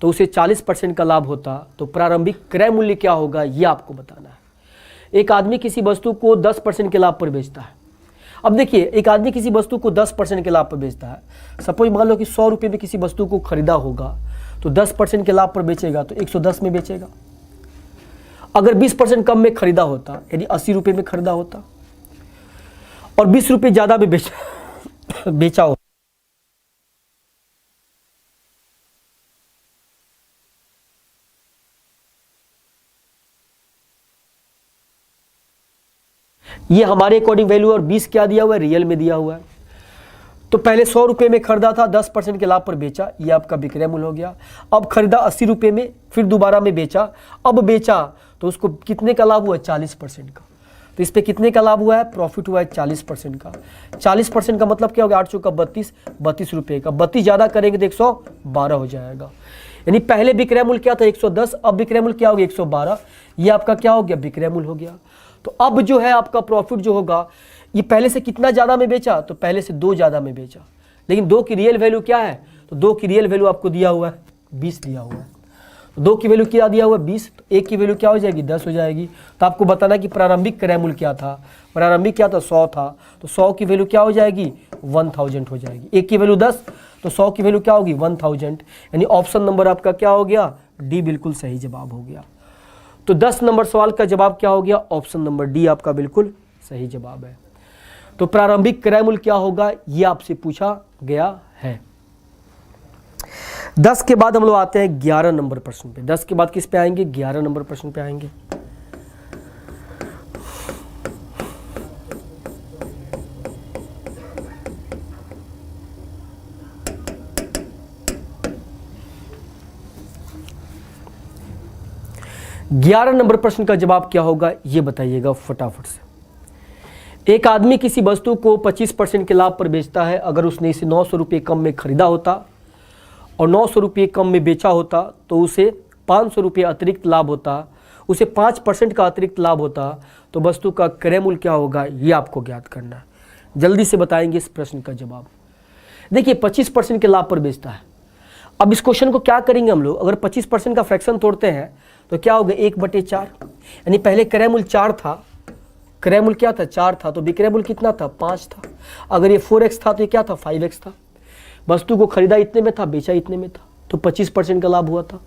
तो उसे 40% का लाभ होता, तो प्रारंभिक क्रय मूल्य क्या होगा ये आपको बताना है। एक आदमी किसी वस्तु को 10% के लाभ पर बेचता है। अब देखिए, एक आदमी किसी वस्तु को 10% के लाभ पर बेचता है। सपोज मान लो कि 100 रुपये में किसी वस्तु को खरीदा होगा तो 10% के लाभ पर बेचेगा तो 110 में बेचेगा। अगर 20% कम में खरीदा होता, यानी 80 रुपये में खरीदा होता और 20 रुपये ज़्यादा में बेचा हो, ये हमारे अकॉर्डिंग वैल्यू और 20 क्या दिया हुआ है, रियल में दिया हुआ है। तो पहले 100 रुपये में खरीदा था, 10% के लाभ पर बेचा, ये आपका विक्रय मूल्य हो गया। अब खरीदा 80 रुपये में, फिर दोबारा में बेचा, अब बेचा तो उसको कितने का लाभ हुआ, 40% का। तो इस पे कितने का लाभ हुआ है, प्रॉफिट हुआ है 40% का। 40% का मतलब क्या हो गया, 8 का 32 रुपये का। 32 ज़्यादा करेंगे तो 112 हो जाएगा। यानी पहले विक्रय मूल्य क्या था 110, अब विक्रय मूल्य क्या हो गया 112। ये आपका क्या हो गया, विक्रय मूल्य हो गया। तो अब जो है आपका प्रॉफिट जो होगा, ये पहले से कितना ज़्यादा में बेचा, तो पहले से 2 ज़्यादा में बेचा, लेकिन 2 की रियल वैल्यू क्या है, तो 2 की रियल वैल्यू आपको दिया हुआ है 20 दिया हुआ है, तो 2 की वैल्यू क्या दिया हुआ है 20, तो 1 की वैल्यू क्या हो जाएगी 10 हो जाएगी। तो आपको बताना कि प्रारंभिक क्रय मूल्य क्या था, प्रारंभिक क्या था 100 था, तो 100 की वैल्यू क्या हो जाएगी 1000 हो जाएगी। 1 की वैल्यू 10, तो 100 की वैल्यू क्या होगी 1000, यानी ऑप्शन नंबर आपका क्या हो गया डी बिल्कुल सही जवाब हो गया। तो 10 नंबर सवाल का जवाब क्या हो गया, ऑप्शन नंबर डी आपका बिल्कुल सही जवाब है। तो प्रारंभिक क्रय मूल्य क्या होगा ये आपसे पूछा गया है। 10 के बाद हम लोग आते हैं 11 नंबर प्रश्न पे। 10 के बाद किस पे आएंगे, 11 नंबर प्रश्न पे आएंगे। ग्यारह नंबर प्रश्न का जवाब क्या होगा ये बताइएगा फटाफट से। एक आदमी किसी वस्तु को 25% के लाभ पर बेचता है। अगर उसने इसे 900 रुपये कम में खरीदा होता और 900 रुपये कम में बेचा होता तो उसे 500 रुपये अतिरिक्त लाभ होता, उसे 5% का अतिरिक्त लाभ होता, तो वस्तु का क्रय मूल्य क्या होगा ये आपको ज्ञात करना है। जल्दी से बताएंगे इस प्रश्न का जवाब। देखिए 25% के लाभ पर बेचता है। अब इस क्वेश्चन को क्या करेंगे हम लोग, अगर 25% का फ्रैक्शन तोड़ते हैं तो क्या होगा 1/4, यानी पहले क्रय मूल्य 4 था, क्रय मूल्य क्या था 4 था, तो विक्रय मूल्य कितना था 5 था। अगर ये 4x था तो ये क्या था 5x था। वस्तु को खरीदा इतने में था, बेचा इतने में था, तो 25% का लाभ हुआ था।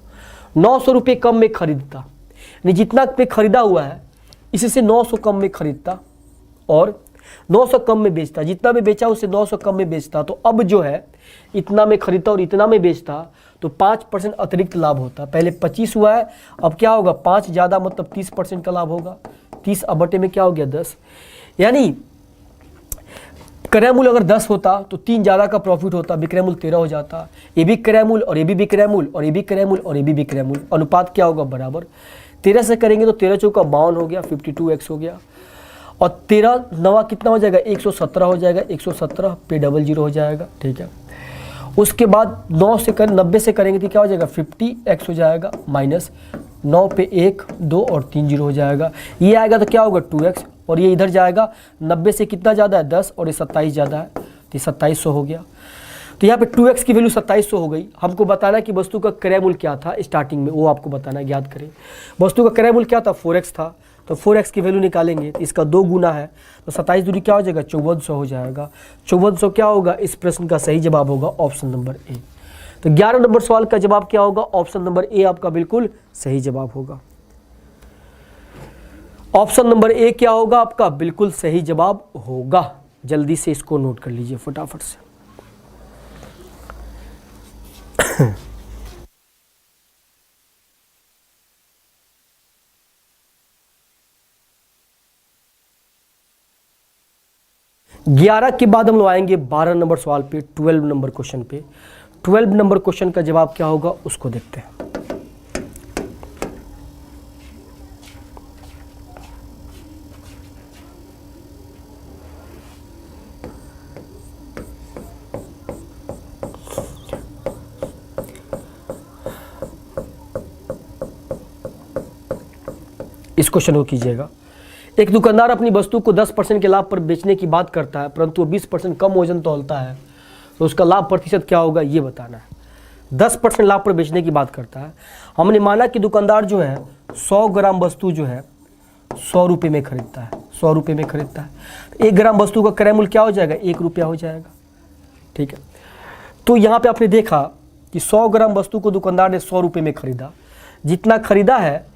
900 रुपये कम में खरीदता, यानी जितना पे खरीदा हुआ है इससे 900 कम में खरीदता और 900 कम में बेचता, जितना में बेचा उससे 900 कम में बेचता, तो अब जो है इतना में खरीदता और इतना में बेचता तो 5% अतिरिक्त लाभ होता। पहले 25 हुआ है, अब क्या होगा 5 ज़्यादा मतलब 30% का लाभ होगा। 30 अब बटे में क्या हो गया 10, यानी क्रय मूल्य अगर 10 होता तो 3 ज़्यादा का प्रॉफिट होता, विक्रय मूल्य 13 हो जाता। ये भी क्रय मूल्य और ये भी विक्रय मूल्य और ये भी क्रय मूल्य और ये भी विक्रय मूल्य, अनुपात क्या होगा बराबर। 13 से करेंगे तो 13 चौका 52 हो गया, 52x हो गया, और 13 नवा कितना हो जाएगा 117 हो जाएगा, 117 पे 00 हो जाएगा, ठीक है। उसके बाद 90 से करेंगे तो क्या हो जाएगा 50x हो जाएगा, माइनस 9 पे 1 2 और 3 0 हो जाएगा। ये आएगा तो क्या होगा 2x, और ये इधर जाएगा 90 से कितना ज़्यादा है 10 और ये 27 ज़्यादा है, तो ये 2700 हो गया। तो यहाँ पे 2x की वैल्यू 2700 हो गई। हमको बताना कि वस्तु का क्रय मूल्य क्या था स्टार्टिंग में, वो आपको बताना है, याद करें। वस्तु का क्रय मूल्य क्या था 4x था, तो 4x की वैल्यू निकालेंगे तो इसका 2 गुना है, तो 27 दूनी क्या हो जाएगा 5400 हो जाएगा। 5400 क्या होगा, इस प्रश्न का सही जवाब होगा ऑप्शन नंबर ए। तो 11 नंबर सवाल का जवाब क्या होगा, ऑप्शन नंबर ए आपका बिल्कुल सही जवाब होगा। ऑप्शन नंबर ए क्या होगा आपका बिल्कुल सही जवाब होगा। जल्दी से इसको नोट कर लीजिए फटाफट से। ग्यारह के बाद हम लोग आएंगे 12 नंबर सवाल पे, 12 नंबर क्वेश्चन पे। 12 नंबर क्वेश्चन का जवाब क्या होगा उसको देखते हैं। इस क्वेश्चन को कीजिएगा। एक दुकानदार अपनी वस्तु को 10% के लाभ पर बेचने की बात करता है, परंतु वो 20% कम वजन तौलता है, तो उसका लाभ प्रतिशत क्या होगा ये बताना है। 10% लाभ पर बेचने की बात करता है। हमने माना कि दुकानदार जो है 100 ग्राम वस्तु जो है 100 रुपये में खरीदता है, 100 रुपये में खरीदता है। 1 ग्राम वस्तु का क्रय मूल्य क्या हो जाएगा 1 रुपया हो जाएगा, ठीक है। तो यहाँ पे आपने देखा कि 100 ग्राम वस्तु को दुकानदार ने 100 रुपये में खरीदा, जितना खरीदा है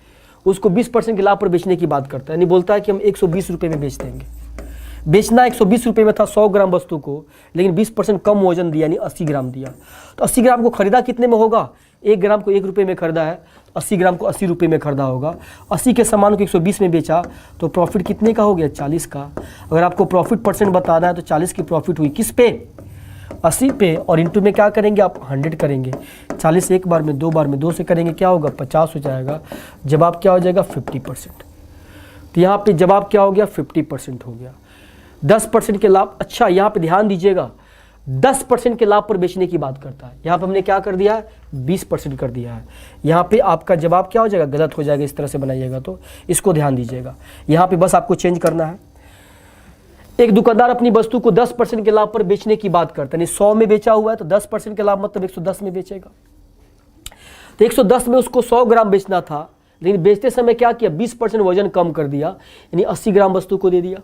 उसको 20% के लाभ पर बेचने की बात करता है, यानी बोलता है कि हम 120 रुपये में बेच देंगे। बेचना 120 रुपये में था 100 ग्राम वस्तु को, लेकिन 20% कम वजन दिया, यानी 80 ग्राम दिया। तो 80 ग्राम को खरीदा कितने में होगा, 1 ग्राम को 1 रुपये में खरीदा है, 80 ग्राम को 80 रुपये में खरीदा होगा। 80 के सामान को 120 में बेचा तो प्रॉफिट कितने का हो गया 40 का। अगर आपको प्रॉफिट परसेंट बताना है तो 40 की प्रॉफिट हुई किस पे 80 पे, और इंटू में क्या करेंगे आप 100 करेंगे। 40 एक बार में, 2 बार में, 2 से करेंगे क्या होगा 50 हो जाएगा। जवाब क्या हो जाएगा 50%। तो यहाँ पे जवाब क्या हो गया 50% हो गया। 10% के लाभ, अच्छा यहाँ पे ध्यान दीजिएगा 10% के लाभ पर बेचने की बात करता है। यहाँ पे हमने क्या कर दिया है 20% कर दिया है। यहाँ पे आपका जवाब क्या हो जाएगा गलत हो जाएगा, इस तरह से बनाइएगा तो इसको ध्यान दीजिएगा। यहाँ पे बस आपको चेंज करना है। एक दुकानदार अपनी वस्तु को 10% के लाभ पर बेचने की बात करता है, 100 में बेचा हुआ है तो 10% के लाभ मतलब 110 में बेचेगा। तो 110 में उसको 100 ग्राम बेचना था, लेकिन बेचते समय क्या किया, 20% वजन कम कर दिया, यानी 80 ग्राम वस्तु को दे दिया।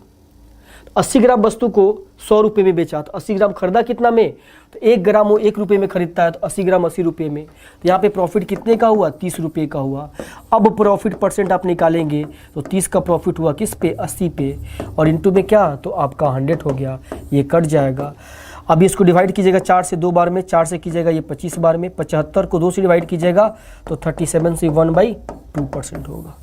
80 ग्राम वस्तु को 100 रुपये में बेचा, तो 80 ग्राम खरीदा कितना में, तो 1 ग्राम वो 1 रुपये में खरीदता है, तो 80 ग्राम 80 रुपये में, तो यहाँ पे प्रॉफिट कितने का हुआ, 30 रुपये का हुआ। अब प्रॉफिट परसेंट आप निकालेंगे तो 30 का प्रॉफिट हुआ किस पे, 80 पे, और इंटू में क्या, तो आपका 100 हो गया, ये कट जाएगा। अब इसको डिवाइड कीजिएगा 4 से 2 बार में, 4 से कीजिएगा ये 25 बार में, 75 को 2 से डिवाइड कीजिएगा तो 37 से 1/2% होगा।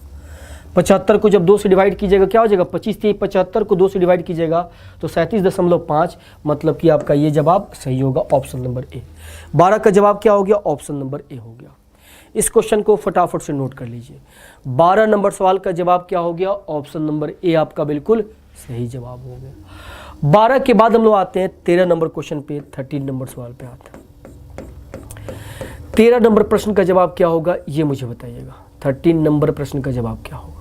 75 को जब 2 से डिवाइड कीजिएगा क्या हो जाएगा, 25 थी, 75 को 2 से डिवाइड कीजिएगा तो 37.5, मतलब कि आपका ये जवाब सही होगा, ऑप्शन नंबर ए। 12 का जवाब क्या हो गया, ऑप्शन नंबर ए हो गया। इस क्वेश्चन को फटाफट से नोट कर लीजिए। 12 नंबर सवाल का जवाब क्या हो गया, ऑप्शन नंबर ए आपका बिल्कुल सही जवाब हो गया। 12 के बाद हम लोग आते हैं 13 नंबर क्वेश्चन पे, 13 नंबर सवाल पे आते हैं। 13 नंबर प्रश्न का जवाब क्या होगा, ये मुझे बताइएगा। 13 नंबर प्रश्न का जवाब क्या होगा।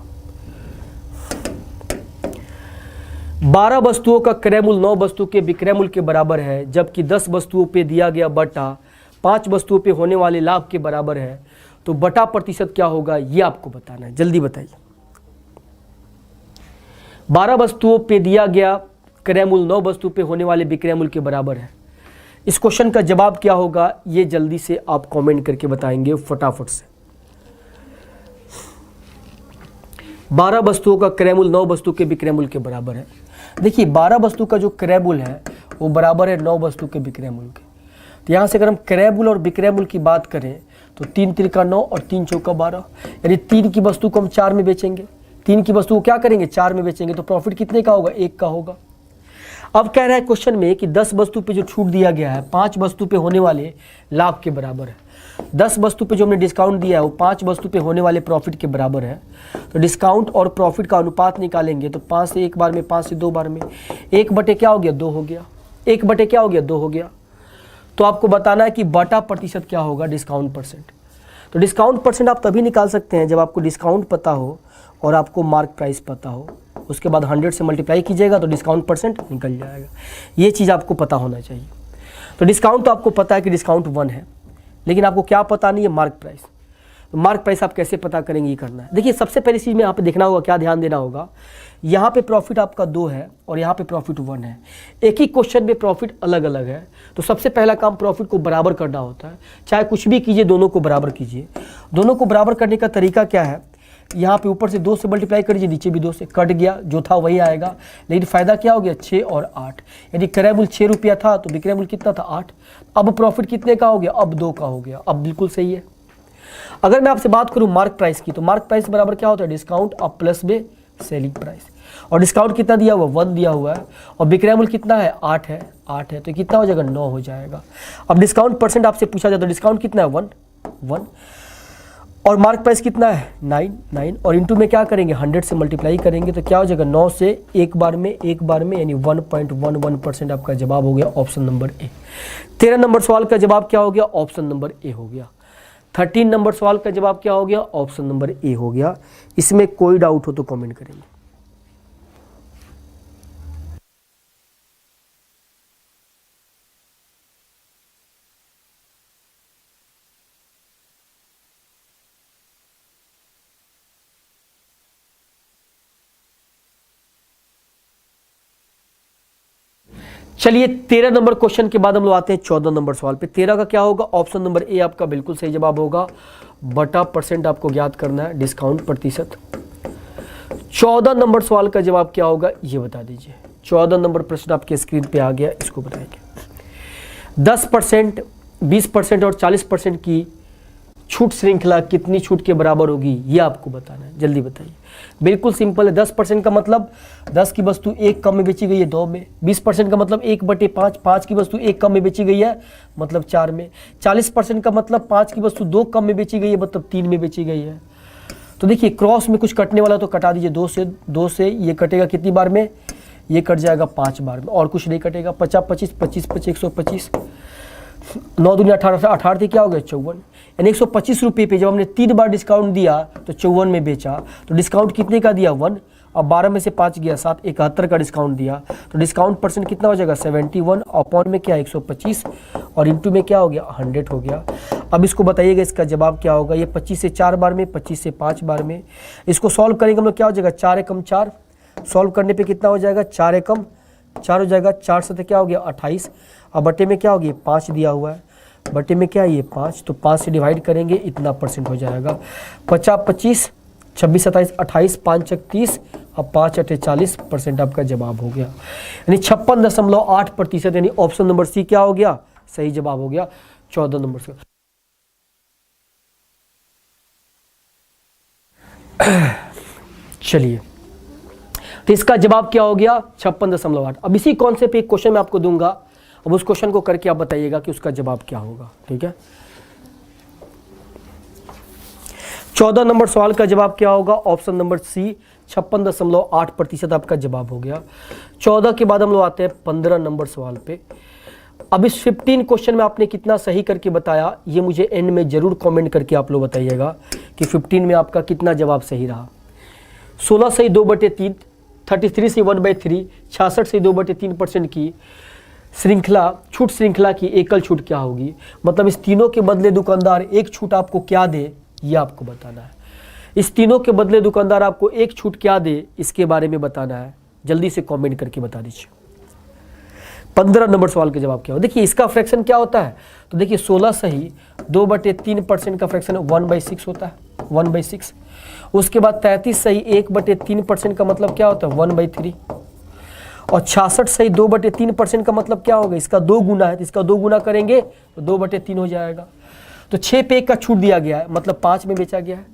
12 वस्तुओं का क्रय मूल्य 9 वस्तु के विक्रय मूल्य के बराबर है, जबकि 10 वस्तुओं पे दिया गया बटा 5 वस्तुओं पे होने वाले लाभ के बराबर है, तो बटा प्रतिशत क्या होगा, ये आपको बताना है, जल्दी बताइए। 12 वस्तुओं पे दिया गया क्रय मूल्य 9 वस्तु पे होने वाले विक्रय मूल्य के बराबर है। इस क्वेश्चन का जवाब क्या होगा, ये जल्दी से आप कमेंट करके बताएंगे फटाफट से। 12 वस्तुओं का क्रय मूल्य 9 वस्तु के विक्रय मूल्य के बराबर है। देखिए 12 वस्तु का जो क्रय मूल्य है वो बराबर है 9 वस्तु के विक्रय मूल्य के। तो यहाँ से अगर हम क्रय मूल्य और विक्रय मूल्य की बात करें तो 3 त्रिका 9 और 3 चौका 12, यानी 3 की वस्तु को हम 4 में बेचेंगे, 3 की वस्तु को क्या करेंगे, 4 में बेचेंगे, तो प्रॉफिट कितने का होगा, 1 का होगा। अब कह रहा है क्वेश्चन में कि 10 वस्तु पे जो छूट दिया गया है 5 वस्तु पे होने वाले लाभ के बराबर है। 10 वस्तु पे जो हमने डिस्काउंट दिया है वो 5 वस्तु पे होने वाले प्रॉफिट के बराबर है। तो डिस्काउंट और प्रॉफिट का अनुपात निकालेंगे तो 5 से 1 बार में, 5 से 2 बार में, 1 बटे क्या हो गया, 2 हो गया, 1 बटे क्या हो गया, 2 हो गया। तो आपको बताना है कि बटा प्रतिशत क्या होगा, डिस्काउंट परसेंट। तो डिस्काउंट परसेंट आप तभी निकाल सकते हैं जब आपको डिस्काउंट पता हो और आपको मार्क प्राइस पता हो, उसके बाद 100 से मल्टीप्लाई कीजिएगा तो डिस्काउंट परसेंट निकल जाएगा। ये चीज़ आपको पता होना चाहिए। तो डिस्काउंट तो आपको पता है कि डिस्काउंट 1 है, लेकिन आपको क्या पता नहीं है, मार्क प्राइस। तो मार्क प्राइस आप कैसे पता करेंगे, ये करना है। देखिए सबसे पहली चीज़ में यहाँ पे देखना होगा, क्या ध्यान देना होगा, यहाँ पे प्रॉफिट आपका 2 है और यहाँ पे प्रॉफिट 1 है। एक ही क्वेश्चन में प्रॉफिट अलग अलग है, तो सबसे पहला काम प्रॉफिट को बराबर करना होता है। चाहे कुछ भी कीजिए, दोनों को बराबर कीजिए। दोनों को बराबर करने का तरीका क्या है, यहाँ पे ऊपर से 2 से मल्टीप्लाई करिए, नीचे भी 2 से, कट गया, जो था वही आएगा। लेकिन फ़ायदा क्या हो गया, 6 और 8, यानी क्रय मूल्य 6 रुपया था तो विक्रय मूल्य कितना था, 8। अब प्रॉफिट कितने का हो गया, अब 2 का हो गया। अब बिल्कुल सही है। अगर मैं आपसे बात करूँ मार्क प्राइस की, तो मार्क प्राइस बराबर क्या होता है, डिस्काउंट अब प्लस में सेलिंग प्राइस। और डिस्काउंट कितना दिया हुआ, 1 दिया हुआ है, और विक्रय मूल्य कितना है, 8 है, 8 है, तो कितना हो जाएगा, 9 हो जाएगा। अब डिस्काउंट परसेंट आपसे पूछा जाए तो डिस्काउंट कितना है, 1, और मार्क प्राइस कितना है, 9, और इंटू में क्या करेंगे, 100 से मल्टीप्लाई करेंगे तो क्या हो जाएगा, 9 से 1 बार में, यानी 1.11% आपका जवाब हो गया, ऑप्शन नंबर ए। 13 नंबर सवाल का जवाब क्या हो गया, ऑप्शन नंबर ए हो गया। 13 नंबर सवाल का जवाब क्या हो गया, ऑप्शन नंबर ए हो गया। इसमें कोई डाउट हो तो कमेंट करेंगे। चलिए 13 नंबर क्वेश्चन के बाद हम लोग आते हैं 14 नंबर सवाल पे। 13 का क्या होगा, ऑप्शन नंबर ए आपका बिल्कुल सही जवाब होगा। बटा परसेंट आपको ज्ञात करना है, डिस्काउंट प्रतिशत। 14 नंबर सवाल का जवाब क्या होगा, ये बता दीजिए। 14 नंबर प्रश्न आपके स्क्रीन पे आ गया, इसको बताएंगे। 10%, 20% और 40% की छूट श्रृंखला कितनी छूट के बराबर होगी, ये आपको बताना है, जल्दी बताइए। बिल्कुल सिंपल है। 10% का मतलब 10 की वस्तु 1 कम में बेची गई है 2 में। 20% का मतलब 1/5, 5 की वस्तु 1 कम में बेची गई है मतलब 4 में। 40% का मतलब 5 की वस्तु 2 कम में बेची गई है मतलब 3 में बेची गई है। तो देखिए क्रॉस में कुछ कटने वाला तो कटा दीजिए, 2 से ये कटेगा कितनी बार में, ये कट जाएगा 5 बार में, और कुछ नहीं कटेगा। 50, 25, 25, 25, 125, 9 दूनी 18, 18 थी क्या हो गया 54, यानी 125 रुपये पे जब हमने 3 बार डिस्काउंट दिया तो 54 में बेचा, तो डिस्काउंट कितने का दिया 1, अब 12 में से 5 गया 7, 71 का डिस्काउंट दिया, तो डिस्काउंट परसेंट कितना हो जाएगा 71 अपॉन में क्या 125 और इंटू में क्या हो गया 100 हो गया। अब इसको बताइएगा इसका जवाब क्या होगा। ये 25 से 4 बार में, 25 से 5 बार में, इसको सॉल्व करेंगे हम लोग, क्या हो जाएगा 4 एकम 4, सॉल्व करने पे कितना हो जाएगा 4 एकम 4 हो जाएगा, 4 से क्या हो गया 28, और बटे में क्या हो गया 5 दिया हुआ है, बटे में क्या है ये 5, तो 5 से डिवाइड करेंगे इतना परसेंट हो जाएगा। 50 25 26 27 28 5 30 और 5 8 40% आपका जवाब हो गया, यानी 56.8%, यानी ऑप्शन नंबर सी क्या हो गया सही जवाब हो गया 14 नंबर से। चलिए, तो इसका जवाब क्या हो गया 56.8। अब इसी कॉन्सेप्ट पे एक क्वेश्चन मैं आपको दूंगा, अब उस क्वेश्चन को करके आप बताइएगा कि उसका जवाब क्या होगा, ठीक है। 14 नंबर सवाल का जवाब क्या होगा, ऑप्शन नंबर सी 56.8% आपका जवाब हो गया। 14 के बाद हम लोग आते हैं 15 नंबर सवाल पे। अब इस 15 क्वेश्चन में आपने कितना सही करके बताया, ये मुझे एंड में जरूर कमेंट करके आप लोग बताइएगा कि 15 में आपका कितना जवाब सही रहा। 16 से 2/3, 33 से 1/3, 66 से 2/3% की श्रृंखला, छूट श्रृंखला की एकल छूट क्या होगी, मतलब इस तीनों के बदले दुकानदार एक छूट आपको क्या दे ये आपको बताना है। इस तीनों के बदले दुकानदार आपको एक छूट क्या दे इसके बारे में बताना है, जल्दी से कमेंट करके बता दीजिए। 15 नंबर सवाल के जवाब क्या हो। देखिए इसका फ्रैक्शन क्या होता है, तो देखिए 16 सही 2/3% का फ्रैक्शन 1/6 होता है, 1/6। उसके बाद 33 सही 1/3% का मतलब क्या होता है 1/3, और 66 सही 2/3% का मतलब क्या होगा, इसका 2 गुना है, तो इसका 2 गुना करेंगे तो 2/3 हो जाएगा। तो 6 पे 1 का छूट दिया गया है मतलब 5 में बेचा गया है,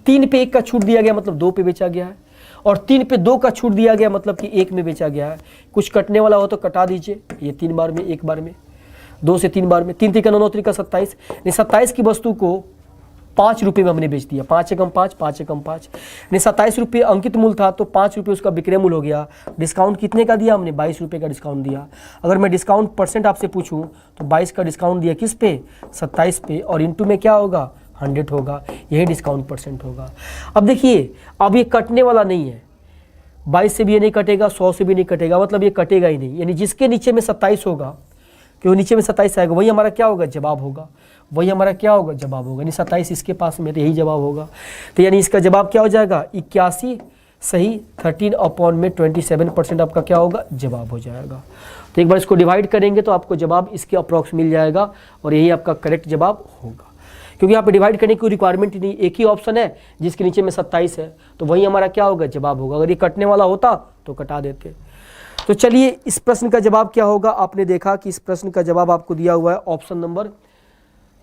3 पे 1 का छूट दिया गया मतलब 2 पे बेचा गया है, और 3 पे 2 का छूट दिया गया मतलब कि 1 में बेचा गया है। कुछ कटने वाला हो तो कटा दीजिए, ये 3 बार में, 1 बार में, 2 से 3 बार में, 3 3 9 3 27, 27 की वस्तु को 5 रुपये में हमने बेच दिया, 5 एकम 5, 5 एकम 5, यानी 27 रुपये अंकित मूल्य था, तो 5 रुपये उसका विक्रय मूल्य हो गया। डिस्काउंट कितने का दिया हमने 22 रुपये का डिस्काउंट दिया। अगर मैं डिस्काउंट परसेंट आपसे पूछूं तो 22 का डिस्काउंट दिया किस पे 27 पे, और इंटू में क्या होगा 100 होगा, यही डिस्काउंट परसेंट होगा। अब देखिए अब ये कटने वाला नहीं है, 22 से भी ये नहीं कटेगा, 100 से भी नहीं कटेगा, मतलब ये कटेगा ही नहीं, यानी जिसके नीचे में 27 होगा, क्यों नीचे में 27 आएगा, वही हमारा क्या होगा जवाब होगा, वही हमारा क्या होगा जवाब होगा, यानी 27 इसके पास में, तो यही जवाब होगा। तो यानी इसका जवाब क्या हो जाएगा 81 सही 13/27% आपका क्या होगा जवाब हो जाएगा। तो एक बार इसको डिवाइड करेंगे तो आपको जवाब इसके अप्रॉक्स मिल जाएगा, और यही आपका करेक्ट जवाब होगा, क्योंकि यहाँ पे डिवाइड करने की कोई रिक्वायरमेंट ही नहीं, एक ही ऑप्शन है जिसके नीचे में 27 है, तो वही हमारा क्या होगा जवाब होगा। अगर ये कटने वाला होता तो कटा देते। तो चलिए इस प्रश्न का जवाब क्या होगा, आपने देखा कि इस प्रश्न का जवाब आपको दिया हुआ है ऑप्शन नंबर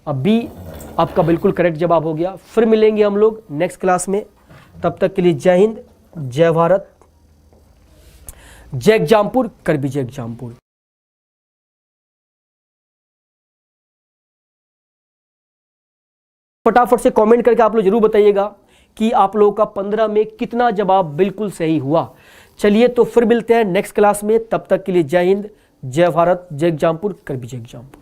बी आपका बिल्कुल करेक्ट जवाब हो गया। फिर मिलेंगे हम लोग नेक्स्ट क्लास में, तब तक के लिए जय हिंद, जय भारत, जय एग्जामपुर, कर भी जय एग्जामपुर। फटाफट से कमेंट करके आप लोग जरूर बताइएगा कि आप लोगों का 15 में कितना जवाब बिल्कुल सही हुआ। चलिए तो फिर मिलते हैं नेक्स्ट क्लास में, तब तक के लिए जय हिंद, जय भारत, जय एग्जामपुर, कर भी जय एग्जामपुर।